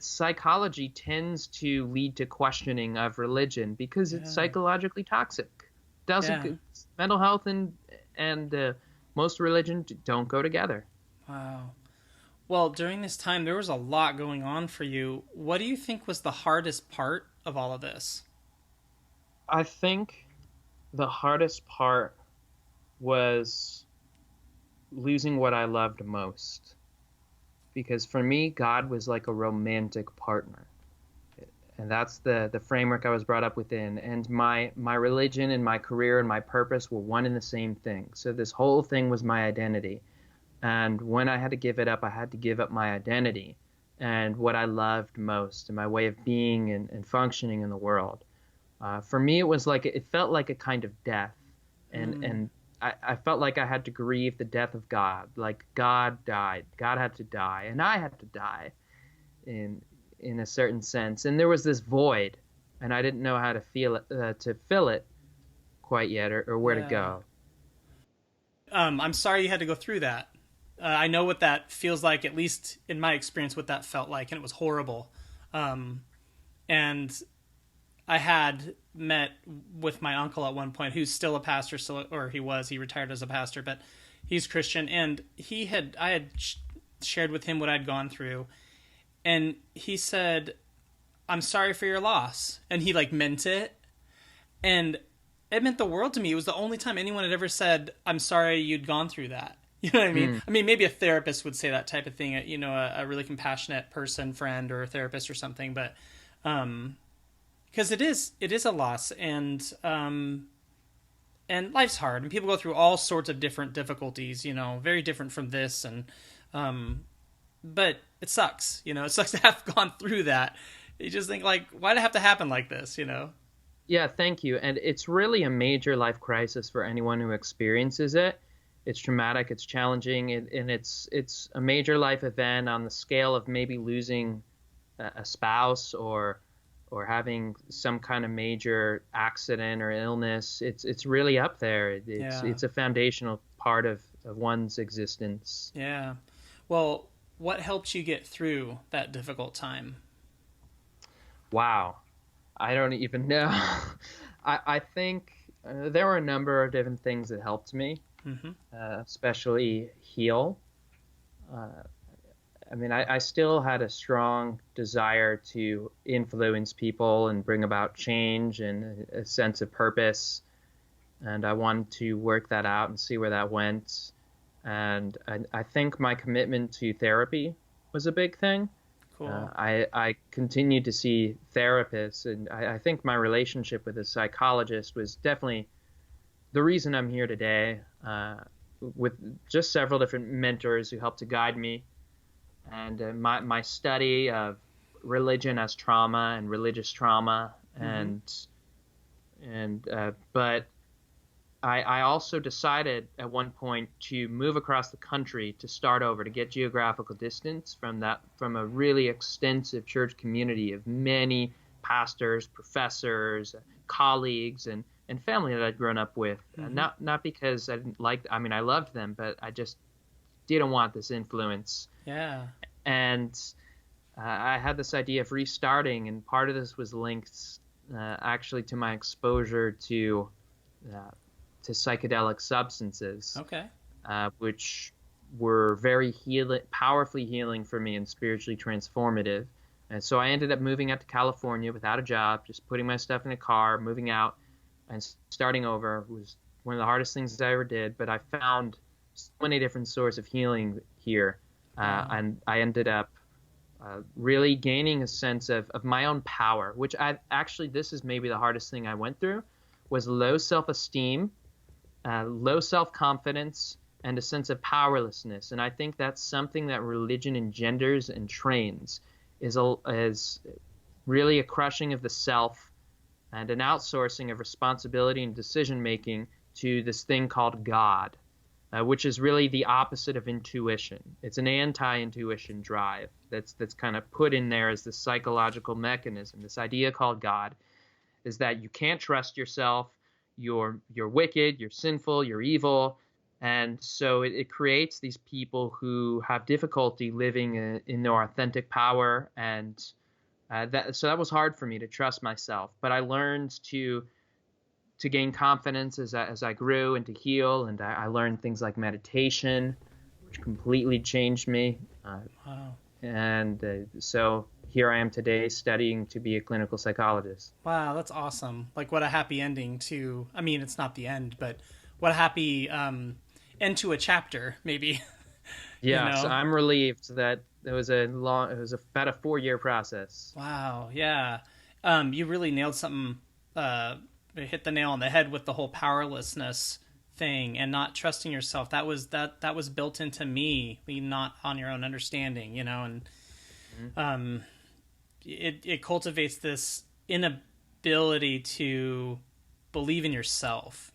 psychology tends to lead to questioning of religion because it's psychologically toxic. Mental health and most religion don't go together. Wow. Well, during this time, there was a lot going on for you. What do you think was the hardest part of all of this? I think the hardest part was losing what I loved most. Because for me, God was like a romantic partner. And that's the framework I was brought up within. And my religion and my career and my purpose were one and the same thing. So this whole thing was my identity. And when I had to give it up, I had to give up my identity and what I loved most and my way of being and functioning in the world. For me, it felt like a kind of death. And I felt like I had to grieve the death of God. Like God died. God had to die. And I had to die in a certain sense. And there was this void. And I didn't know how to fill it quite yet or where to go. I'm sorry you had to go through that. I know what that feels like, at least in my experience, what that felt like, and it was horrible. And I had met with my uncle at one point, who's still a pastor, he retired as a pastor, but he's Christian, and I had shared with him what I'd gone through, and he said, "I'm sorry for your loss," and he meant it, and it meant the world to me. It was the only time anyone had ever said, "I'm sorry you'd gone through that." You know what I mean? I mean, maybe a therapist would say that type of thing, a really compassionate friend or a therapist or something, but because it is a loss, and life's hard, and people go through all sorts of different difficulties, very different from this, and but it sucks, it sucks to have gone through that. You just think, why'd it have to happen like this, Yeah, thank you. And it's really a major life crisis for anyone who experiences it. It's traumatic, it's challenging, and it's a major life event on the scale of maybe losing a spouse or having some kind of major accident or illness. It's really up there. It's a foundational part of one's existence. Yeah. Well, what helped you get through that difficult time? Wow. I don't even know. I think there were a number of different things that helped me. Especially heal. I still had a strong desire to influence people and bring about change and a sense of purpose. And I wanted to work that out and see where that went. And I think my commitment to therapy was a big thing. Cool. I continued to see therapists, and I think my relationship with a psychologist was definitely the reason I'm here today, with just several different mentors who helped to guide me and my study of religion as trauma and religious trauma, Mm-hmm. but I also decided at one point to move across the country to start over, to get geographical distance from a really extensive church community of many pastors, professors, colleagues, and family that I'd grown up with. Mm-hmm. Not because I didn't like, I mean, I loved them, but I just didn't want this influence. Yeah. And I had this idea of restarting, and part of this was linked actually to my exposure uh, to psychedelic substances, Okay. which were very powerfully healing for me and spiritually transformative. And so I ended up moving out to California without a job, just putting my stuff in a car, moving out, and starting over was one of the hardest things I ever did. But I found so many different sources of healing here, Wow. and I ended up really gaining a sense of my own power, which this is maybe the hardest thing I went through, was low self-esteem, low self-confidence, and a sense of powerlessness. And I think that's something that religion engenders and trains, is really a crushing of the self and an outsourcing of responsibility and decision making to this thing called God, which is really the opposite of intuition. It's an anti-intuition drive that's kind of put in there as this psychological mechanism. This idea called God is that you can't trust yourself. You're wicked, you're sinful, you're evil. And so it creates these people who have difficulty living in their authentic power. And so that was hard for me to trust myself. But I learned to gain confidence as I grew and to heal. And I learned things like meditation, which completely changed me. Wow. And so here I am today studying to be a clinical psychologist. Wow, that's awesome. Like, what a happy ending to, I mean, it's not the end, but what a happy end to a chapter, maybe. you Yes, know? I'm relieved that it was about a 4-year process. Wow, yeah. You really nailed something, hit the nail on the head with the whole powerlessness thing and not trusting yourself. That was built into me, lean not on your own understanding, and it cultivates this inability to believe in yourself,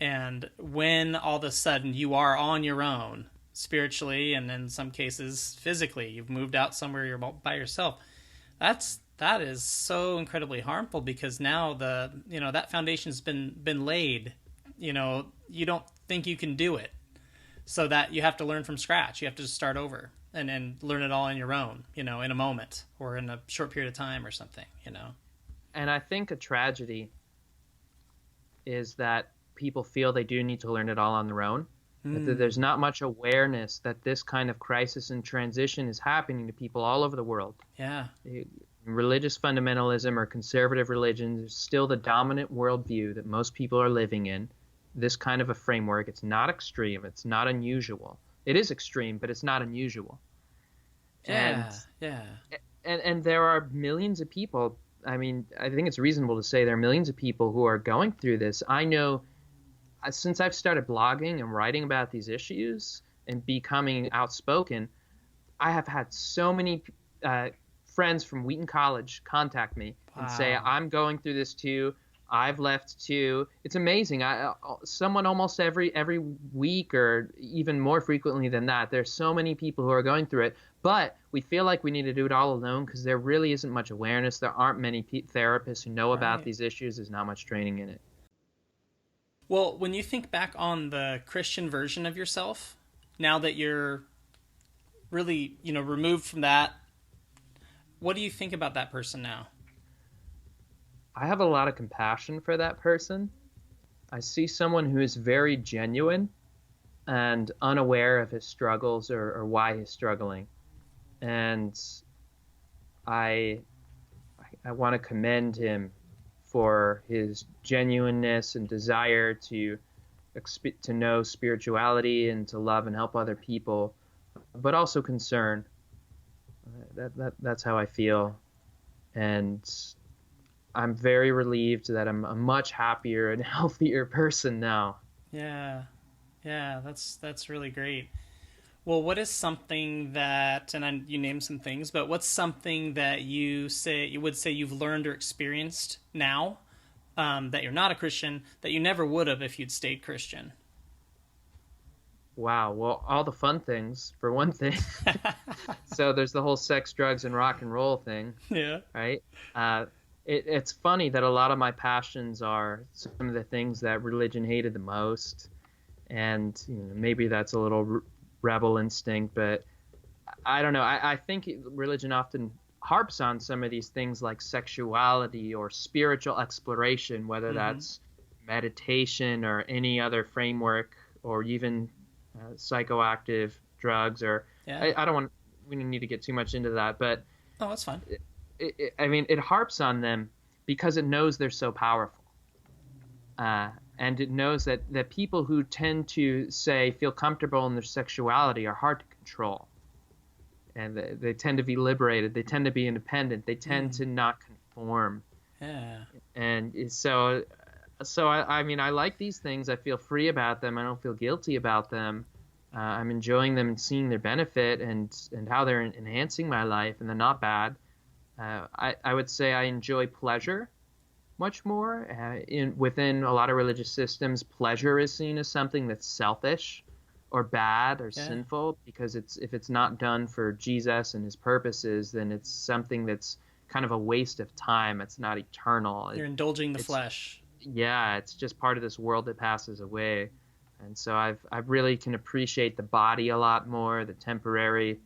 and when all of a sudden you are on your own spiritually and in some cases physically, you've moved out somewhere, you're by yourself, that is so incredibly harmful, because now that foundation's been laid. You don't think you can do it, so that you have to learn from scratch. You have to just start over and learn it all on your own, in a moment or in a short period of time or something. And I think a tragedy is that people feel they do need to learn it all on their own. That there's not much awareness that this kind of crisis and transition is happening to people all over the world. Yeah. Religious fundamentalism or conservative religion is still the dominant worldview that most people are living in. This kind of a framework, it's not extreme, it's not unusual. It is extreme, but it's not unusual. Yeah. Yeah. And there are millions of people. I mean, I think it's reasonable to say there are millions of people who are going through this. I know since I've started blogging and writing about these issues and becoming outspoken, I have had so many friends from Wheaton College contact me and say, I'm going through this too. I've left too. It's amazing. Someone almost every week, or even more frequently than that. There's so many people who are going through it, but we feel like we need to do it all alone because there really isn't much awareness. There aren't many therapists who know about these issues. There's not much training in it. Well, when you think back on the Christian version of yourself, now that you're really, removed from that, what do you think about that person now? I have a lot of compassion for that person. I see someone who is very genuine and unaware of his struggles or why he's struggling. And I want to commend him for his genuineness and desire to know spirituality and to love and help other people, but also concern. That's how I feel. And I'm very relieved that I'm a much happier and healthier person now. Yeah. Yeah, that's really great. Well, what is something that, you named some things, but what's something that you would say you've learned or experienced now, that you're not a Christian, that you never would have if you'd stayed Christian? Wow. Well, all the fun things, for one thing. So there's the whole sex, drugs, and rock and roll thing, Yeah. right? It's funny that a lot of my passions are some of the things that religion hated the most. And maybe that's a little rebel instinct, but I don't know. I think religion often harps on some of these things like sexuality or spiritual exploration, whether that's meditation or any other framework, or even psychoactive drugs, or we don't need to get too much into that, but Oh, that's fine. it harps on them because it knows they're so powerful. And it knows that people who tend to feel comfortable in their sexuality are hard to control. And they tend to be liberated. They tend to be independent. They tend to not conform. Yeah. And so I like these things. I feel free about them. I don't feel guilty about them. I'm enjoying them and seeing their benefit and how they're enhancing my life, and they're not bad. I would say I enjoy pleasure much more. Within a lot of religious systems, pleasure is seen as something that's selfish or bad or sinful, because if it's not done for Jesus and his purposes, then it's something that's kind of a waste of time. It's not eternal. You're indulging the flesh. Yeah, it's just part of this world that passes away. And so I really can appreciate the body a lot more, the temporary.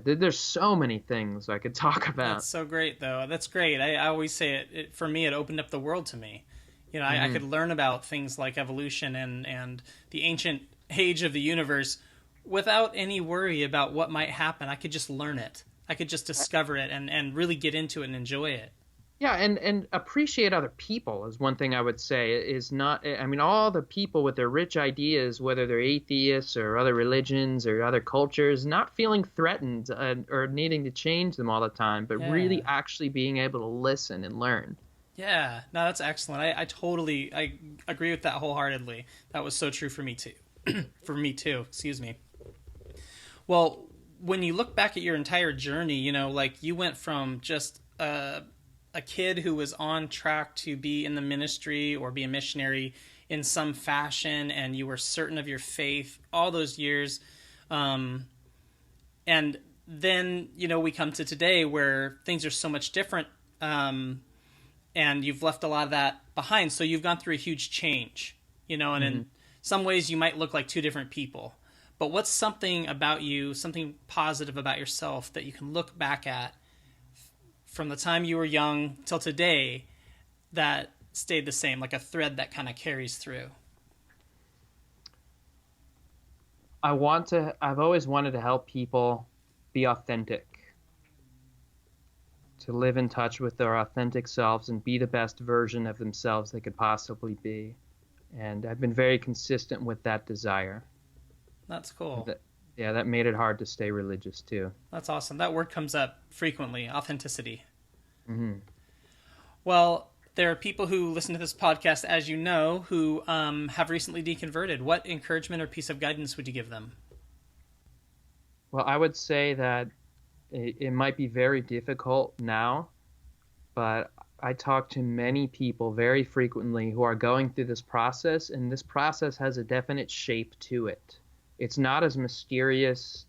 There's so many things I could talk about. That's so great, though. That's great. I always say for me, it opened up the world to me. I could learn about things like evolution and the ancient age of the universe without any worry about what might happen. I could just learn it. I could just discover it and really get into it and enjoy it. Yeah, and appreciate other people is one thing I would say. Is not, all the people with their rich ideas, whether they're atheists or other religions or other cultures, not feeling threatened or needing to change them all the time, but really actually being able to listen and learn. Yeah, no, that's excellent. I agree with that wholeheartedly. That was so true for me too. Excuse me. Well, when you look back at your entire journey, you went from just a kid who was on track to be in the ministry or be a missionary in some fashion, and you were certain of your faith all those years. And then, we come to today where things are so much different, and you've left a lot of that behind. So you've gone through a huge change, and in some ways you might look like two different people. But what's something about you, something positive about yourself that you can look back at from the time you were young till today that stayed the same, like a thread that kind of carries through? I've always wanted to help people be authentic, to live in touch with their authentic selves and be the best version of themselves they could possibly be. And I've been very consistent with that desire. That's cool. That made it hard to stay religious too. That's awesome. That word comes up frequently, authenticity. Mm-hmm. Well, there are people who listen to this podcast, as you know, who have recently deconverted. What encouragement or piece of guidance would you give them? Well, I would say that it might be very difficult now, but I talk to many people very frequently who are going through this process, and this process has a definite shape to it. It's not as mysterious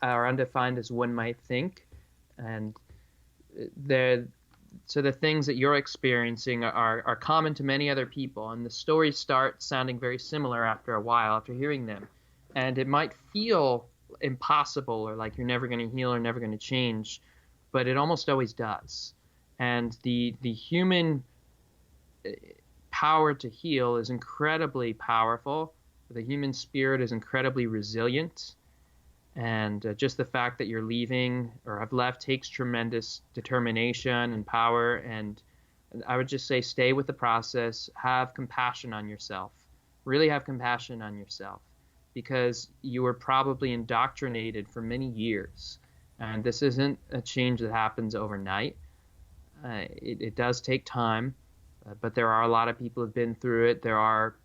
or undefined as one might think. And so the things that you're experiencing are common to many other people. And the stories start sounding very similar after a while, after hearing them. And it might feel impossible or like you're never going to heal or never going to change, but it almost always does. And the human power to heal is incredibly powerful. The human spirit is incredibly resilient, and just the fact that you're leaving or have left takes tremendous determination and power. And I would just say stay with the process, have compassion on yourself, really have compassion on yourself, because you were probably indoctrinated for many years. And this isn't a change that happens overnight. It does take time, but there are a lot of people who have been through it. There are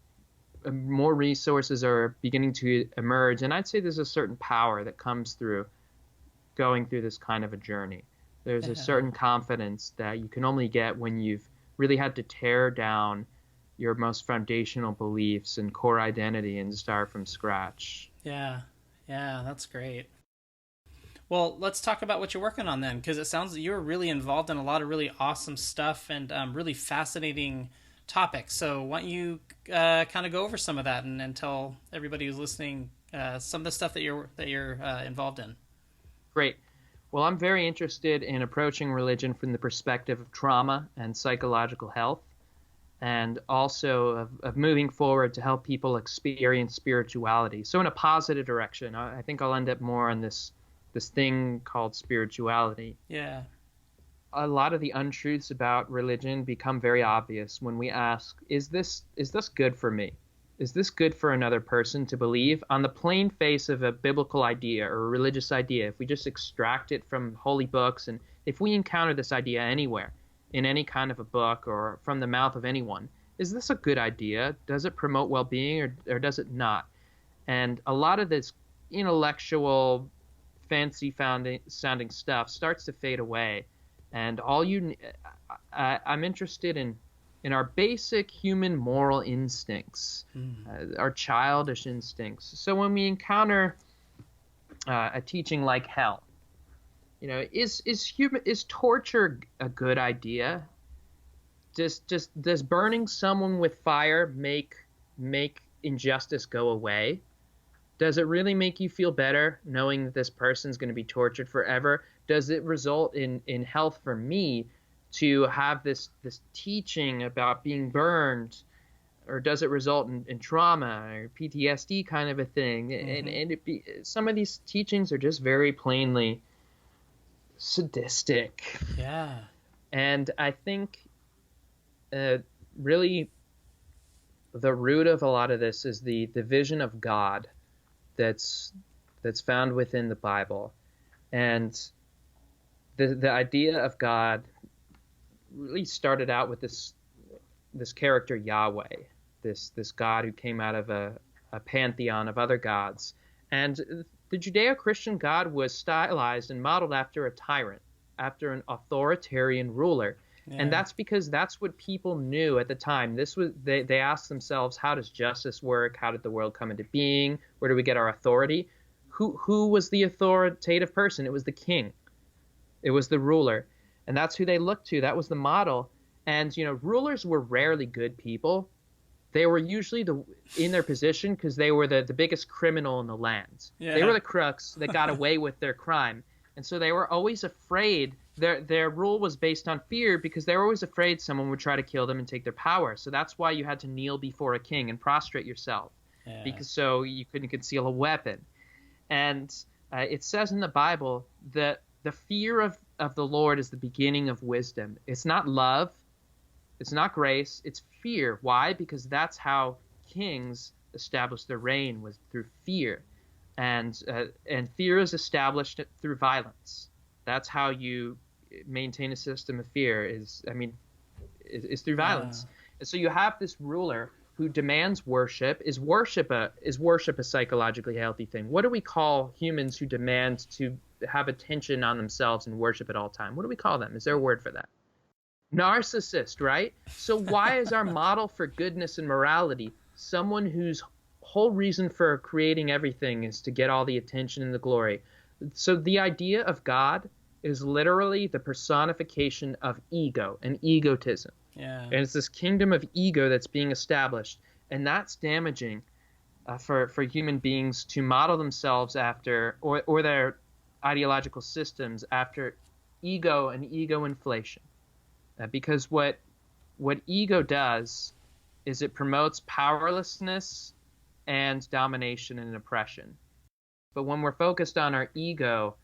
more resources are beginning to emerge, and I'd say there's a certain power that comes through going through this kind of a journey. There's a certain confidence that you can only get when you've really had to tear down your most foundational beliefs and core identity and start from scratch. Yeah, that's great. Well, let's talk about what you're working on then, because it sounds like you're really involved in a lot of really awesome stuff and really fascinating topics. So why don't you kind of go over some of that and tell everybody who's listening some of the stuff that you're involved in. Great. Well, I'm very interested in approaching religion from the perspective of trauma and psychological health, and also of moving forward to help people experience spirituality. So in a positive direction. I think I'll end up more on this thing called spirituality. Yeah. A lot of the untruths about religion become very obvious when we ask, is this good for me? Is this good for another person to believe? On the plain face of a biblical idea or a religious idea, if we just extract it from holy books, and if we encounter this idea anywhere, in any kind of a book or from the mouth of anyone, is this a good idea? Does it promote well-being or does it not? And a lot of this intellectual, fancy-sounding stuff starts to fade away. And I'm interested in our basic human moral instincts, our childish instincts. So when we encounter a teaching like hell, is torture a good idea? Does burning someone with fire make injustice go away? Does it really make you feel better knowing that this person's going to be tortured forever? Does it result in health for me to have this teaching about being burned? Or does it result in trauma or PTSD kind of a thing? Mm-hmm. And some of these teachings are just very plainly sadistic. Yeah. And I think really the root of a lot of this is the vision of God that's found within the Bible. And the idea of God really started out with this character Yahweh, this God who came out of a pantheon of other gods. And the Judeo-Christian God was stylized and modeled after a tyrant, after an authoritarian ruler. Yeah. And that's because that's what people knew at the time. They asked themselves, how does justice work? How did the world come into being? Where do we get our authority? Who was the authoritative person? It was the king. It was the ruler. And that's who they looked to. That was the model. And, rulers were rarely good people. They were usually in their position because they were the biggest criminal in the land. Yeah. They were the crooks that got away with their crime. And so they were always afraid. Their rule was based on fear because they were always afraid someone would try to kill them and take their power. So that's why you had to kneel before a king and prostrate yourself, because so you couldn't conceal a weapon. And it says in the Bible that the fear of the Lord is the beginning of wisdom. It's not love. It's not grace. It's fear. Why? Because that's how kings established their reign, was through fear. And fear is established through violence. That's how you maintain a system of fear, is through violence. Yeah. And so you have this ruler who demands worship. Is worship a psychologically healthy thing? What do we call humans who demand to have attention on themselves and worship at all time? What do we call them? Is there a word for that? Narcissist, right? So why is our model for goodness and morality someone whose whole reason for creating everything is to get all the attention and the glory? So the idea of God is literally the personification of ego and egotism. Yeah. And it's this kingdom of ego that's being established. And that's damaging for human beings to model themselves after, or their ideological systems after ego and ego inflation. Because what ego does is it promotes powerlessness and domination and oppression. But when we're focused on our ego,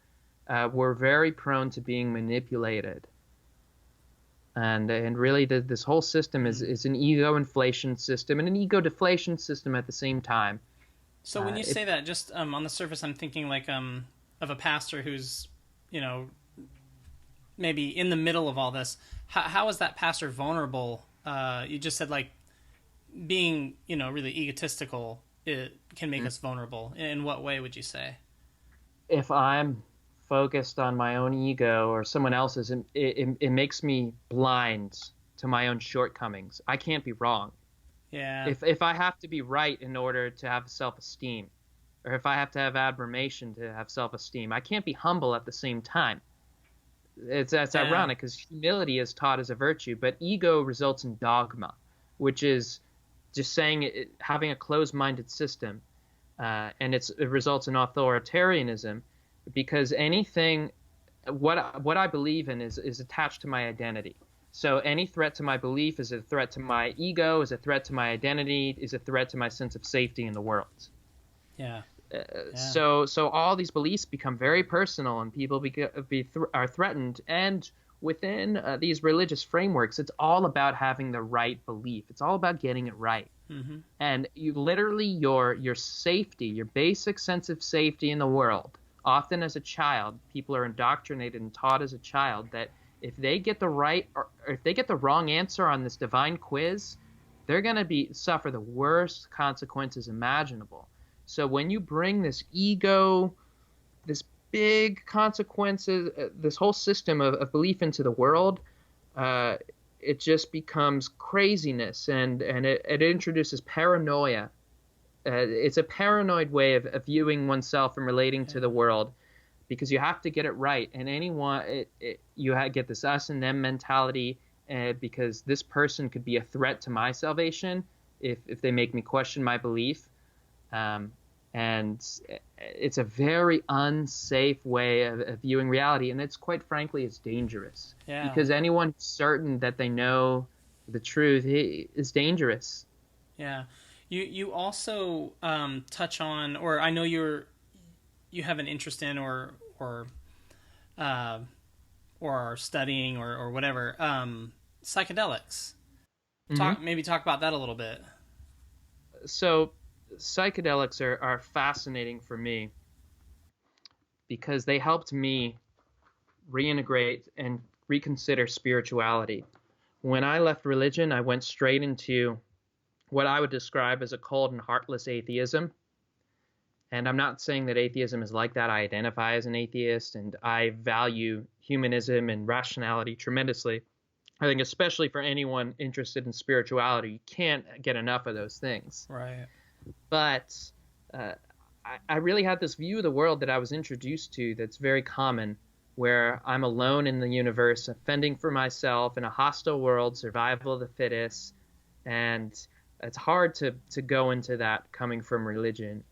we're very prone to being manipulated. And really this whole system is an ego inflation system and an ego deflation system at the same time. So when you say that, just on the surface, I'm thinking like of a pastor who's, maybe in the middle of all this. How is that pastor vulnerable? You just said like being, really egotistical, it can make us vulnerable. In what way would you say? If I'm focused on my own ego or someone else's, it makes me blind to my own shortcomings. I can't be wrong. Yeah. If I have to be right in order to have self-esteem, or if I have to have admiration to have self-esteem, I can't be humble at the same time. That's ironic, because humility is taught as a virtue, but ego results in dogma, which is just saying having a closed-minded system, and it results in authoritarianism, because anything, what I believe in is attached to my identity. So any threat to my belief is a threat to my ego, is a threat to my identity, is a threat to my sense of safety in the world. Yeah. So all these beliefs become very personal, and people are threatened. And within these religious frameworks, it's all about having the right belief. It's all about getting it right. Mm-hmm. And you literally your safety, your basic sense of safety in the world. Often as a child, people are indoctrinated and taught as a child that if they get the right or if they get the wrong answer on this divine quiz, they're going to suffer the worst consequences imaginable. So when you bring this ego, this big consequences, this whole system of belief into the world, it just becomes craziness, and it introduces paranoia. It's a paranoid way of viewing oneself and relating to the world, because you have to get it right. And you get this us and them mentality, because this person could be a threat to my salvation if they make me question my belief. And it's a very unsafe way of viewing reality. And it's quite frankly, it's dangerous. Yeah. Because anyone certain that they know the truth is dangerous. Yeah. You also touch on, or I know you have an interest in, or are studying, or whatever, psychedelics. Maybe talk about that a little bit. So psychedelics are fascinating for me because they helped me reintegrate and reconsider spirituality. When I left religion, I went straight into what I would describe as a cold and heartless atheism. And I'm not saying that atheism is like that. I identify as an atheist, and I value humanism and rationality tremendously. I think especially for anyone interested in spirituality, you can't get enough of those things. Right. But I really had this view of the world that I was introduced to that's very common, where I'm alone in the universe, fending for myself in a hostile world, survival of the fittest. And it's hard to go into that coming from religion,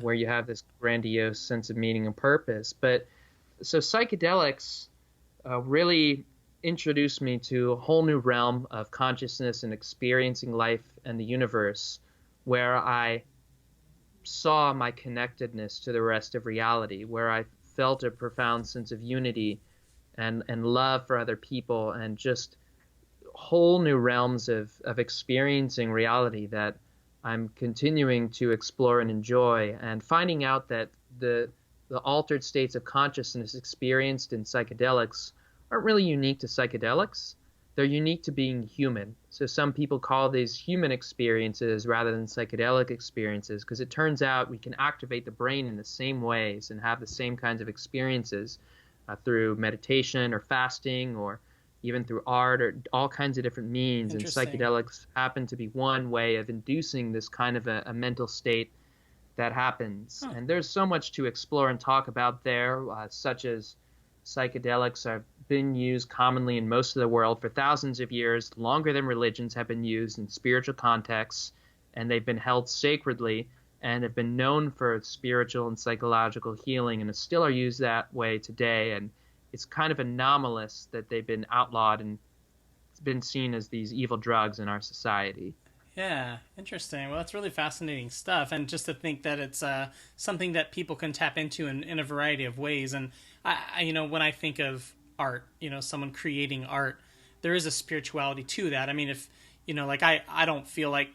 where you have this grandiose sense of meaning and purpose. But so psychedelics really introduced me to a whole new realm of consciousness and experiencing life and the universe, where I saw my connectedness to the rest of reality, where I felt a profound sense of unity and love for other people, and just whole new realms of experiencing reality that I'm continuing to explore and enjoy, and finding out that the altered states of consciousness experienced in psychedelics aren't really unique to psychedelics. They're unique to being human. So some people call these human experiences rather than psychedelic experiences, because it turns out we can activate the brain in the same ways and have the same kinds of experiences through meditation or fasting, or even through art, or all kinds of different means. And psychedelics happen to be one way of inducing this kind of a mental state that happens. Huh. And there's so much to explore and talk about there, such as psychedelics have been used commonly in most of the world for thousands of years, longer than religions have been used in spiritual contexts, and they've been held sacredly and have been known for spiritual and psychological healing, and still are used that way today. And it's kind of anomalous that they've been outlawed and been seen as these evil drugs in our society. Yeah, interesting. Well, that's really fascinating stuff. And just to think that it's something that people can tap into in a variety of ways. And, I when I think of art, someone creating art, there is a spirituality to that. I mean, if, I don't feel like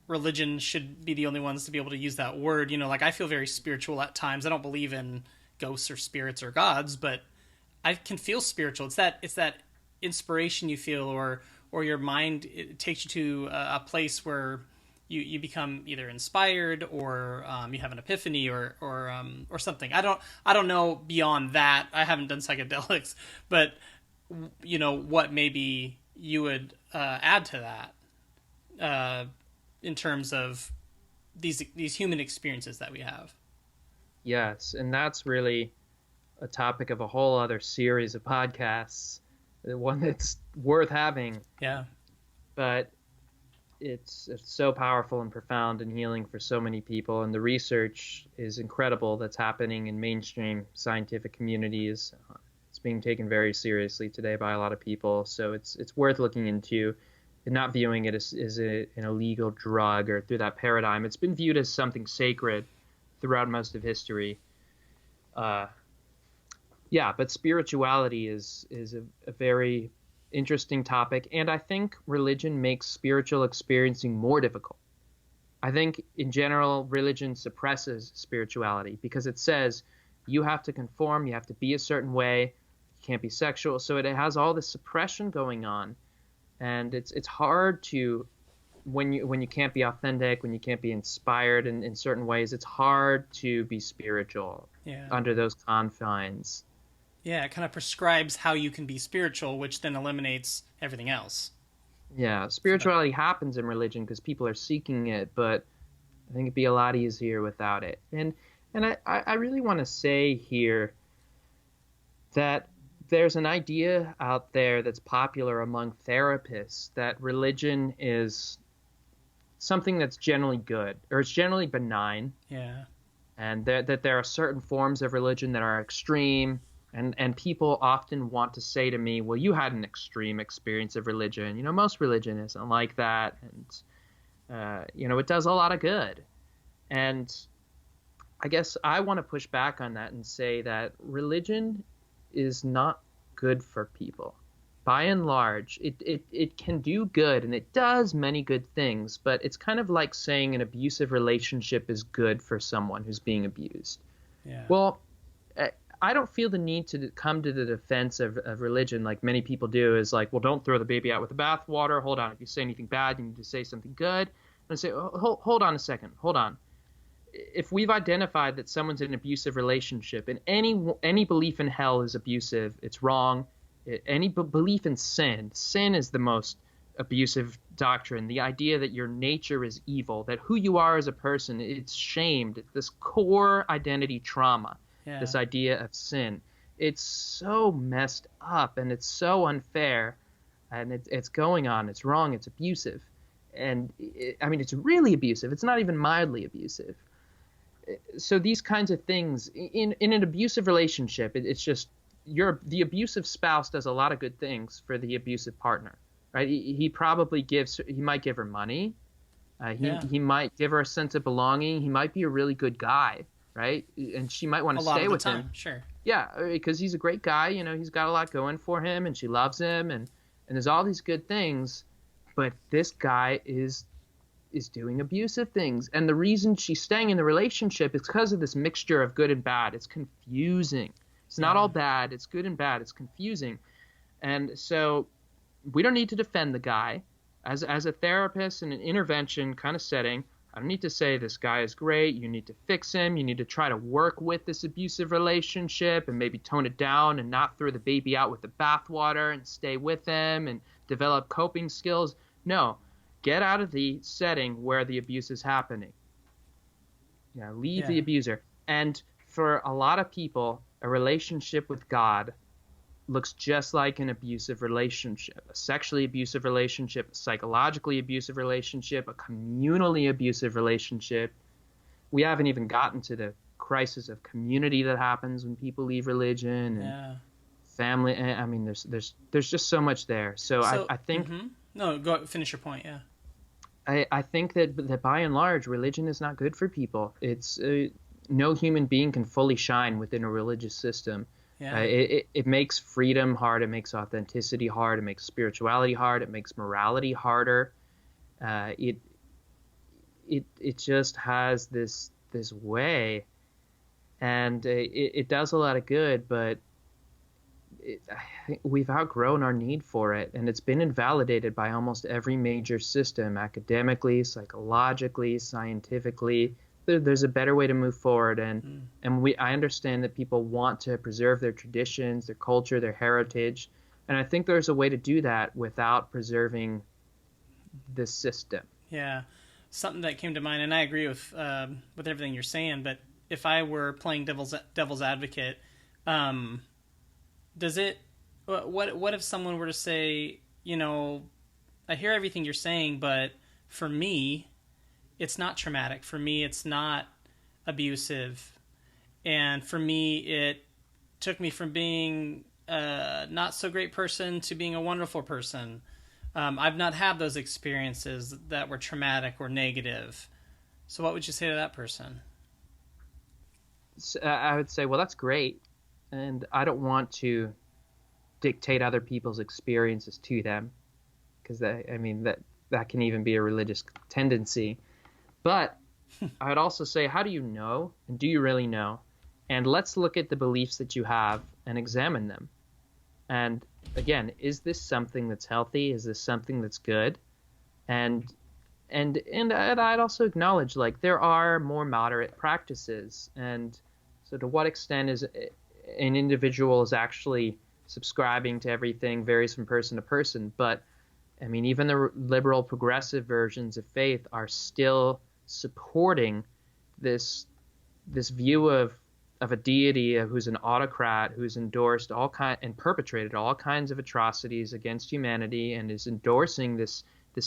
religion should be the only ones to be able to use that word. I feel very spiritual at times. I don't believe in ghosts or spirits or gods, but I can feel spiritual. It's that inspiration you feel, or or your mind, it takes you to a place where you become either inspired or you have an epiphany or something. I don't know beyond that. I haven't done psychedelics, but what maybe you would add to that in terms of these human experiences that we have. Yes, and that's really a topic of a whole other series of podcasts, one that's worth having. Yeah. But it's so powerful and profound and healing for so many people, and the research is incredible that's happening in mainstream scientific communities. It's being taken very seriously today by a lot of people, so it's worth looking into and not viewing it as an illegal drug or through that paradigm. It's been viewed as something sacred throughout most of history. But spirituality is a very interesting topic, and I think religion makes spiritual experiencing more difficult. I think in general religion suppresses spirituality because it says you have to conform, you have to be a certain way, you can't be sexual, so it has all this suppression going on, and it's hard to when you can't be authentic, when you can't be inspired in certain ways, it's hard to be spiritual under those confines. Yeah, it kind of prescribes how you can be spiritual, which then eliminates everything else. Yeah, spirituality happens in religion because people are seeking it, but I think it'd be a lot easier without it. And I really want to say here that there's an idea out there that's popular among therapists that religion is something that's generally good, or it's generally benign. Yeah. And that there are certain forms of religion that are extreme. And people often want to say to me, well, you had an extreme experience of religion. Most religion isn't like that. And, it does a lot of good. And I guess I want to push back on that and say that religion is not good for people. By and large, it can do good, and it does many good things, but it's kind of like saying an abusive relationship is good for someone who's being abused. Yeah. Well, I don't feel the need to come to the defense of religion like many people do, is like, well, don't throw the baby out with the bathwater. Hold on. If you say anything bad, you need to say something good. And I say, hold on a second. Hold on. If we've identified that someone's in an abusive relationship, and any belief in hell is abusive, it's wrong. Any belief in sin is the most abusive doctrine. The idea that your nature is evil, that who you are as a person, it's shamed. This core identity trauma. Yeah. This idea of sin, it's so messed up, and it's so unfair, and it's going on. It's wrong. It's abusive, and it's really abusive. It's not even mildly abusive. So these kinds of things in an abusive relationship, it's just the abusive spouse does a lot of good things for the abusive partner, right? He might give her money, he might give her a sense of belonging. He might be a really good guy. Right? And she might want to stay with him. Sure. Yeah, because he's a great guy. He's got a lot going for him, and she loves him, and there's all these good things. But this guy is doing abusive things. And the reason she's staying in the relationship is because of this mixture of good and bad. It's confusing. It's not all bad. It's good and bad. It's confusing. And so we don't need to defend the guy. As a therapist in an intervention kind of setting, I don't need to say this guy is great. You need to fix him. You need to try to work with this abusive relationship and maybe tone it down and not throw the baby out with the bathwater and stay with him and develop coping skills. No, get out of the setting where the abuse is happening. Leave the abuser. And for a lot of people, a relationship with God looks just like an abusive relationship, a sexually abusive relationship, a psychologically abusive relationship, a communally abusive relationship. We haven't even gotten to the crisis of community that happens when people leave religion and family. There's just so much there. So I think. Mm-hmm. No, go finish your point. Yeah. I think that by and large, religion is not good for people. It's no human being can fully shine within a religious system. Yeah. It makes freedom hard. It makes authenticity hard. It makes spirituality hard. It makes morality harder. It just has this way, and it does a lot of good, but I think we've outgrown our need for it, and it's been invalidated by almost every major system, academically, psychologically, scientifically. There's a better way to move forward, and I understand that people want to preserve their traditions, their culture, their heritage, and I think there's a way to do that without preserving the system. Yeah, something that came to mind, and I agree with everything you're saying. But if I were playing devil's advocate, does it? What if someone were to say, I hear everything you're saying, but for me, it's not traumatic. For me, it's not abusive, and for me, it took me from being a not so great person to being a wonderful person. I've not had those experiences that were traumatic or negative. So what would you say to that person? So, I would say, well, that's great. And I don't want to dictate other people's experiences to them, because that can even be a religious tendency. But I would also say, how do you know? And do you really know? And let's look at the beliefs that you have and examine them. And again, is this something that's healthy? Is this something that's good? And I'd also acknowledge, like, there are more moderate practices. And so to what extent is an individual is actually subscribing to everything varies from person to person. But I mean, even the liberal progressive versions of faith are still supporting this view of a deity who's an autocrat, who's endorsed and perpetrated all kinds of atrocities against humanity, and is endorsing this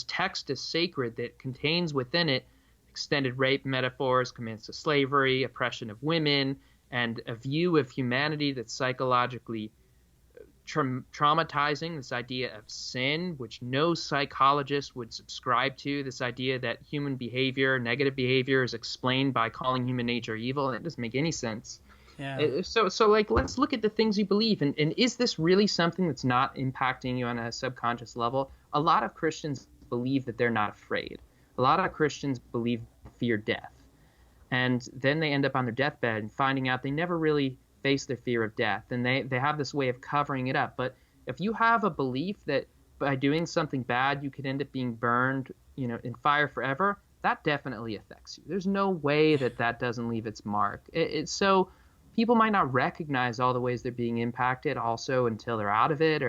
text as sacred that contains within it extended rape metaphors, commands to slavery, oppression of women, and a view of humanity that's psychologically traumatizing, this idea of sin, which no psychologist would subscribe to, this idea that human behavior, negative behavior, is explained by calling human nature evil. It doesn't make any sense. Yeah. So like, let's look at the things you believe, and is this really something that's not impacting you on a subconscious level? A lot of Christians believe that they're not afraid. A lot of Christians fear death. And then they end up on their deathbed and finding out they never really face their fear of death, and they have this way of covering it up. But if you have a belief that by doing something bad you could end up being burned, in fire forever, that definitely affects you. There's no way that doesn't leave its mark. So people might not recognize all the ways they're being impacted also until they're out of it,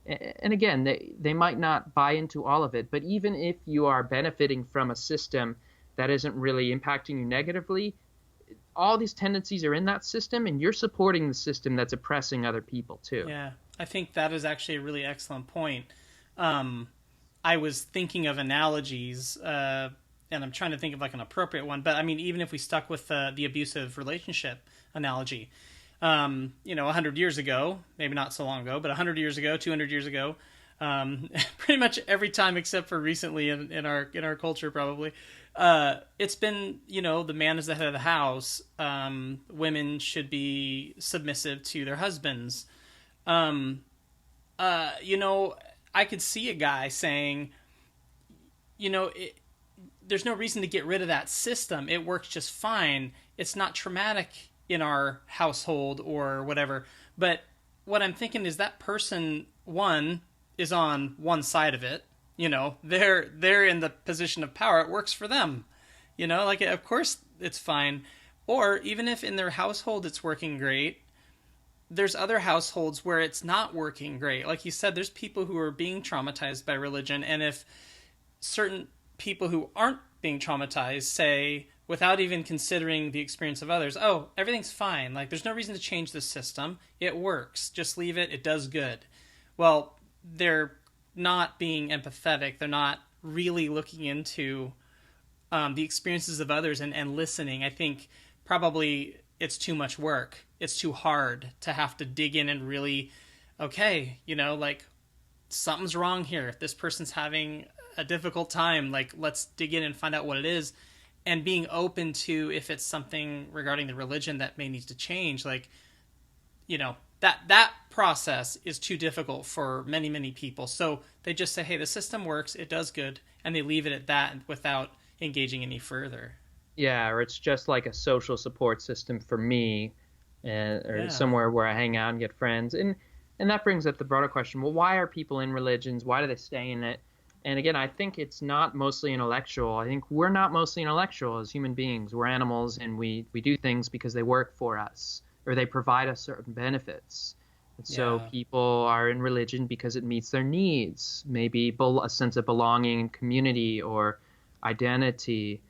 and again, they might not buy into all of it. But even if you are benefiting from a system that isn't really impacting you negatively, all these tendencies are in that system, and you're supporting the system that's oppressing other people too. Yeah, I think that is actually a really excellent point. I was thinking of analogies, and I'm trying to think of like an appropriate one. But I mean, even if we stuck with the abusive relationship analogy, 100 years ago, maybe not so long ago, but 100 years ago, 200 years ago, pretty much every time except for recently in our culture, probably. It's been, the man is the head of the house. Women should be submissive to their husbands. I could see a guy saying, there's no reason to get rid of that system. It works just fine. It's not traumatic in our household or whatever. But what I'm thinking is that person, one, is on one side of it. They're in the position of power. It works for them. Of course it's fine. Or even if in their household it's working great, there's other households where it's not working great. Like you said, there's people who are being traumatized by religion. And if certain people who aren't being traumatized say, without even considering the experience of others, oh, everything's fine. Like, there's no reason to change the system. It works. Just leave it. It does good. Well, they're not being empathetic. They're not really looking into the experiences of others and listening. I think probably it's too much work. It's too hard to have to dig in and really, okay, something's wrong here. If this person's having a difficult time, let's dig in and find out what it is. And being open to, if it's something regarding the religion that may need to change, that process is too difficult for many, many people. So they just say, hey, the system works, it does good, and they leave it at that without engaging any further. Yeah, or it's just like a social support system for me, or somewhere where I hang out and get friends. And And that brings up the broader question, well, why are people in religions? Why do they stay in it? And again, I think it's not mostly intellectual. I think we're not mostly intellectual as human beings. We're animals, and we do things because they work for us or they provide us certain benefits. And so people are in religion because it meets their needs, maybe a sense of belonging and community or identity,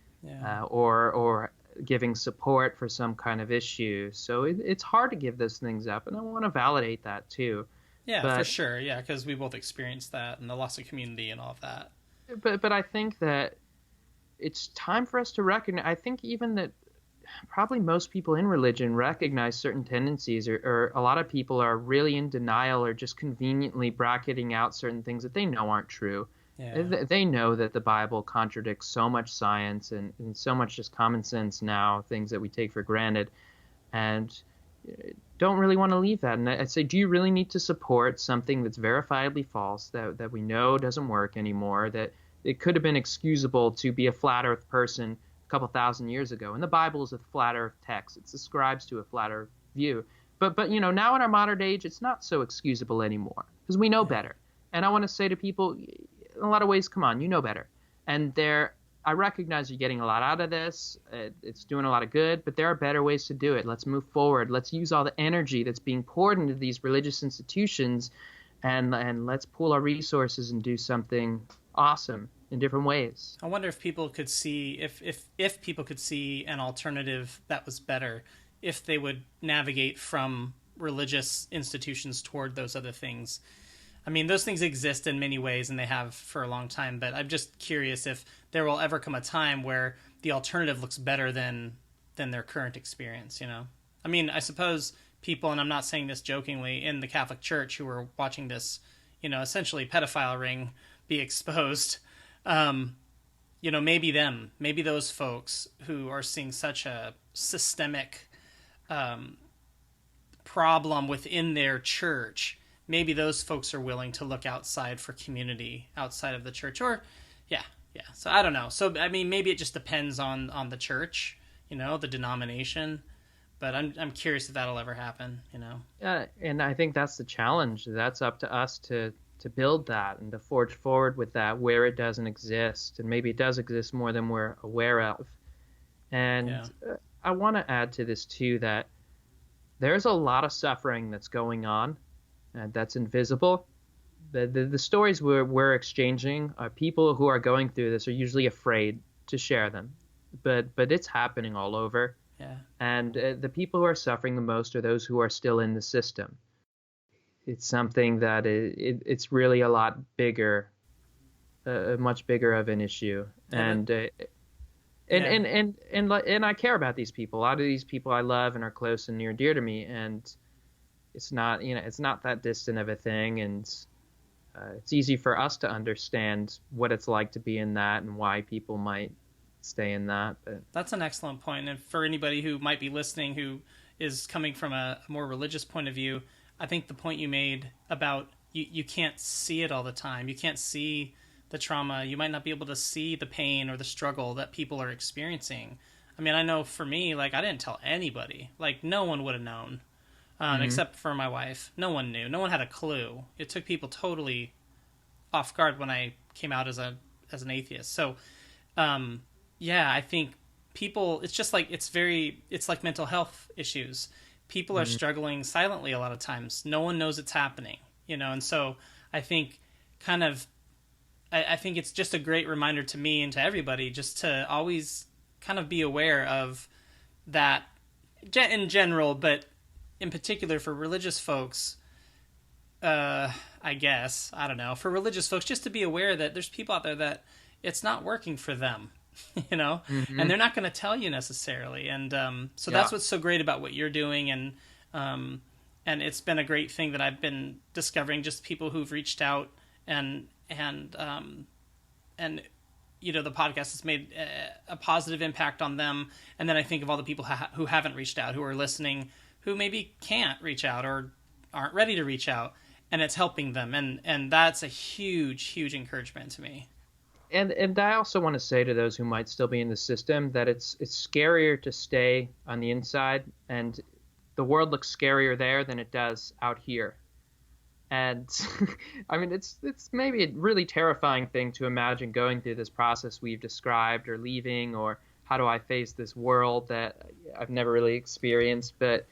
or giving support for some kind of issue. So it's hard to give those things up, and I want to validate that too. Yeah, for sure. Yeah, because we both experienced that and the loss of community and all of that. But I think that it's time for us to recognize. I think even that probably most people in religion recognize certain tendencies, or a lot of people are really in denial or just conveniently bracketing out certain things that they know aren't true. Yeah. They know that the Bible contradicts so much science and so much just common sense now, things that we take for granted, and don't really want to leave that. And I'd say, do you really need to support something that's verifiably false, that we know doesn't work anymore, that it could have been excusable to be a flat earth person a couple thousand years ago? And the Bible is a flat earth text. It subscribes to a flat earth view. But now in our modern age, it's not so excusable anymore because we know better. And I want to say to people, in a lot of ways, come on, you know better. And I recognize you're getting a lot out of this. It's doing a lot of good, but there are better ways to do it. Let's move forward. Let's use all the energy that's being poured into these religious institutions, and let's pool our resources and do something awesome in different ways. I wonder if people could see, if people could see an alternative that was better, if they would navigate from religious institutions toward those other things. I mean, those things exist in many ways, and they have for a long time, but I'm just curious if there will ever come a time where the alternative looks better than their current experience, I mean, I suppose people, and I'm not saying this jokingly, in the Catholic Church who are watching this, essentially pedophile ring be exposed, maybe those folks who are seeing such a systemic problem within their church, maybe those folks are willing to look outside for community outside of the church, or so I don't know. So I mean, maybe it just depends on the church, the denomination, but I'm curious if that'll ever happen, and I think that's the challenge. That's up to us to build that and to forge forward with that where it doesn't exist, and maybe it does exist more than we're aware of. And I want to add to this too that there's a lot of suffering that's going on that's invisible. The stories we're exchanging are people who are going through this are usually afraid to share them, but it's happening all over. Yeah. And the people who are suffering the most are those who are still in the system. It's something that it's really a lot bigger, much bigger of an issue. And I care about these people. A lot of these people I love and are close and near and dear to me, and it's not that distant of a thing, and it's easy for us to understand what it's like to be in that and why people might stay in that. But that's an excellent point. And for anybody who might be listening who is coming from a more religious point of view, I think the point you made about you can't see it all the time. You can't see the trauma. You might not be able to see the pain or the struggle that people are experiencing. I mean, I know for me, I didn't tell anybody. No one would have known. Except for my wife. No one knew. No one had a clue. It took people totally off guard when I came out as an atheist. So, I think people, it's just it's like mental health issues. People are struggling silently a lot of times. No one knows it's happening, and so I think I think it's just a great reminder to me and to everybody just to always kind of be aware of that in general, but in particular for religious folks, I guess, I don't know, for religious folks, just to be aware that there's people out there that it's not working for them, and they're not going to tell you necessarily. And that's what's so great about what you're doing. And it's been a great thing that I've been discovering, just people who've reached out and the podcast has made a positive impact on them. And then I think of all the people who haven't reached out, who are listening, who maybe can't reach out or aren't ready to reach out, and it's helping them. And that's a huge, huge encouragement to me. And I also want to say to those who might still be in the system that it's scarier to stay on the inside, and the world looks scarier there than it does out here. And I mean, it's maybe a really terrifying thing to imagine going through this process we've described, or leaving, or how do I face this world that I've never really experienced. But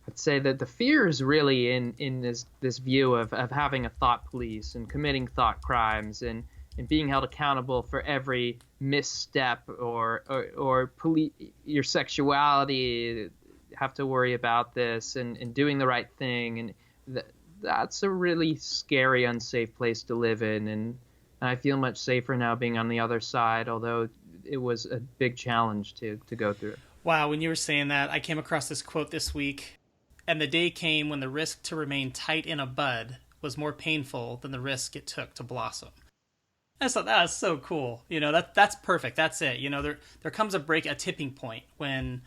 I'd say that the fear is really in this view of having a thought police and committing thought crimes and being held accountable for every misstep or your sexuality. Have to worry about this and doing the right thing, and that's a really scary, unsafe place to live in. And I feel much safer now being on the other side, although it was a big challenge to go through. Wow, when you were saying that, I came across this quote this week, and the day came when the risk to remain tight in a bud was more painful than the risk it took to blossom. I thought that was so cool. You know, that's perfect. That's it. You know, there comes a tipping point when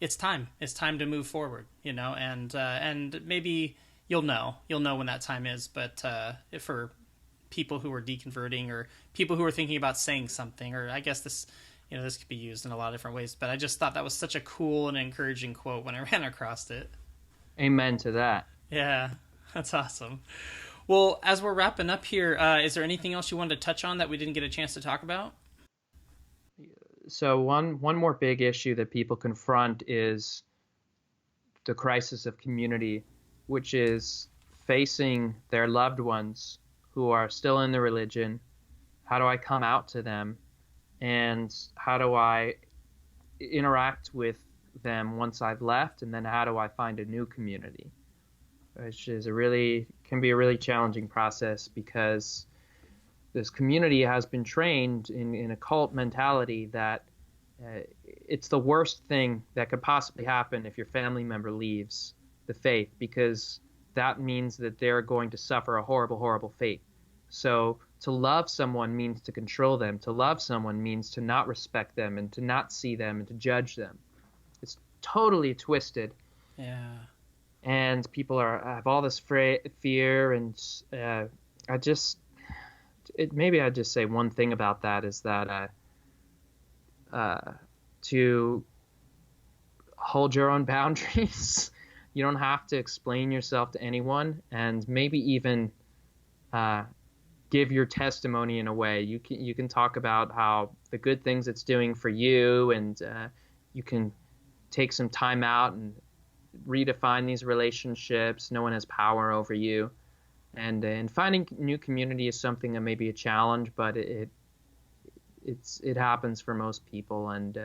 it's time to move forward, you know, and maybe you'll know when that time is. But for people who are deconverting, or people who are thinking about saying something, or I guess this could be used in a lot of different ways, but I just thought that was such a cool and encouraging quote when I ran across it. Amen to that. Yeah, that's awesome. Well, as we're wrapping up here, is there anything else you wanted to touch on that we didn't get a chance to talk about? So one more big issue that people confront is the crisis of community, which is facing their loved ones who are still in the religion. How do I come out to them? And how do I interact with them once I've left? And then how do I find a new community? Which is can be a really challenging process, because this community has been trained in a cult mentality that it's the worst thing that could possibly happen if your family member leaves the faith, because that means that they're going to suffer a horrible, horrible fate. So to love someone means to control them. To love someone means to not respect them and to not see them and to judge them. It's totally twisted. Yeah. And people have all this fear, and maybe I'd just say one thing about that is that to hold your own boundaries. You don't have to explain yourself to anyone, and maybe even give your testimony in a way. You can talk about how the good things it's doing for you, and you can take some time out and redefine these relationships. No one has power over you, and finding new community is something that may be a challenge, but it happens for most people, and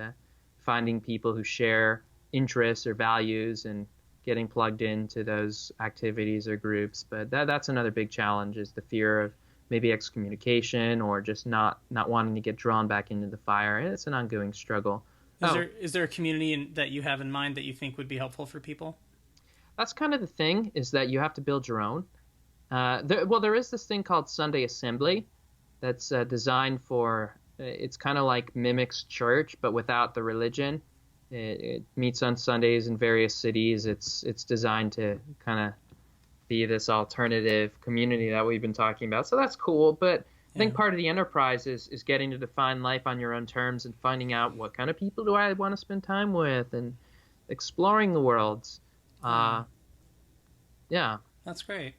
finding people who share interests or values and getting plugged into those activities or groups. But that's another big challenge, is the fear of maybe excommunication, or just not wanting to get drawn back into the fire. It's an ongoing struggle. Is there a community that you have in mind that you think would be helpful for people? That's kind of the thing, is that you have to build your own. There is this thing called Sunday Assembly that's designed for, it's kind of like mimics church, but without the religion. It meets on Sundays in various cities. It's designed to kind of be this alternative community that we've been talking about. So that's cool, but I think part of the enterprise is getting to define life on your own terms and finding out what kind of people do I want to spend time with, and exploring the world. Yeah. That's great.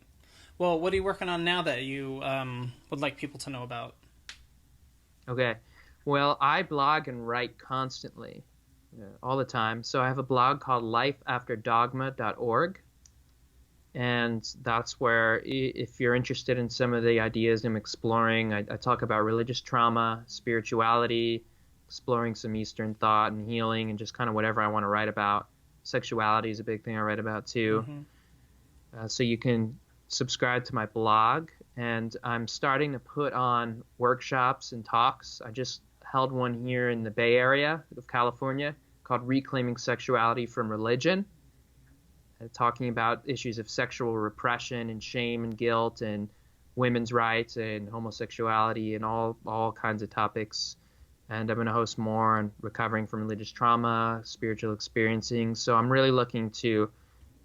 Well, what are you working on now that you would like people to know about? Okay. Well, I blog and write constantly, all the time. So I have a blog called lifeafterdogma.org. And that's where, if you're interested in some of the ideas I'm exploring, I talk about religious trauma, spirituality, exploring some Eastern thought and healing, and just kind of whatever I want to write about. Sexuality is a big thing I write about too. Mm-hmm. So you can subscribe to my blog, and I'm starting to put on workshops and talks. I just held one here in the Bay Area of California called Reclaiming Sexuality from Religion, talking about issues of sexual repression and shame and guilt and women's rights and homosexuality and all kinds of topics. And I'm going to host more on recovering from religious trauma, spiritual experiencing. So I'm really looking to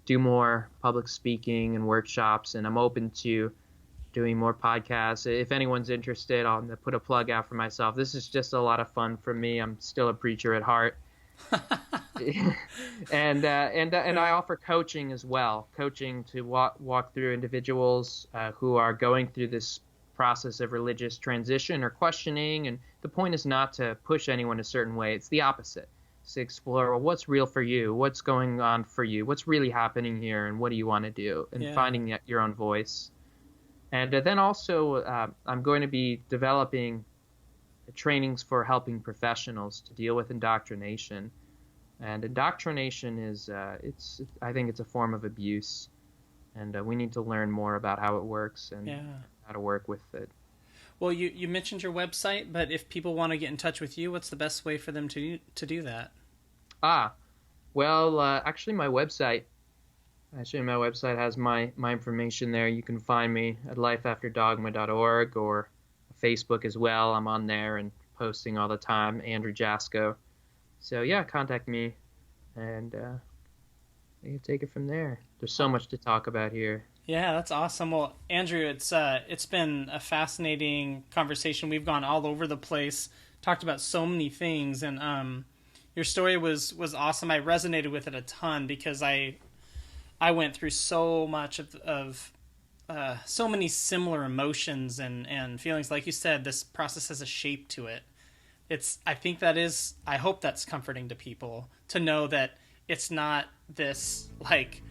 do more public speaking and workshops, and I'm open to doing more podcasts. If anyone's interested, I'll put a plug out for myself. This is just a lot of fun for me. I'm still a preacher at heart. and I offer coaching as well, coaching to walk through individuals who are going through this process of religious transition or questioning. And the point is not to push anyone a certain way. It's the opposite. It's to explore, well, what's real for you? What's going on for you? What's really happening here? And what do you want to do? And finding your own voice. And then also I'm going to be developing trainings for helping professionals to deal with indoctrination. And indoctrination is, I think it's a form of abuse. And we need to learn more about how it works and how to work with it. Well, you mentioned your website, but if people want to get in touch with you, what's the best way for them to do that? Well, actually my website has my information there. You can find me at lifeafterdogma.org or Facebook as well. I'm on there and posting all the time, Andrew Jasko. So yeah, contact me and you can take it from there. There's so much to talk about here. Yeah, that's awesome. Well, Andrew, it's been a fascinating conversation. We've gone all over the place, talked about so many things, and your story was awesome. I resonated with it a ton because I went through so much of so many similar emotions and feelings. Like you said, this process has a shape to it. I hope that's comforting to people to know that it's not this like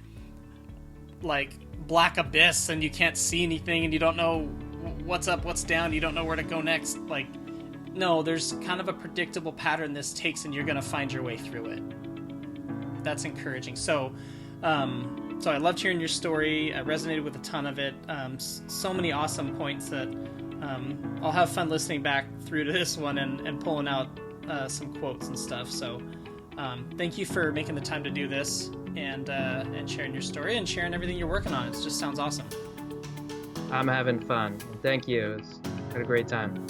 black abyss and you can't see anything and you don't know what's up, what's down, you don't know where to go next. Like, no, there's kind of a predictable pattern this takes and you're going to find your way through it. That's encouraging. So I loved hearing your story. I resonated with a ton of it. So many awesome points that I'll have fun listening back through to this one and pulling out some quotes and stuff. So thank you for making the time to do this and sharing your story and sharing everything you're working on. It just sounds awesome. I'm having fun. Thank you. Had a great time.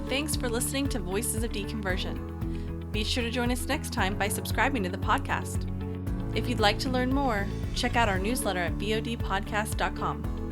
Thanks for listening to Voices of Deconversion. Be sure to join us next time by subscribing to the podcast. If you'd like to learn more, check out our newsletter at bodpodcast.com.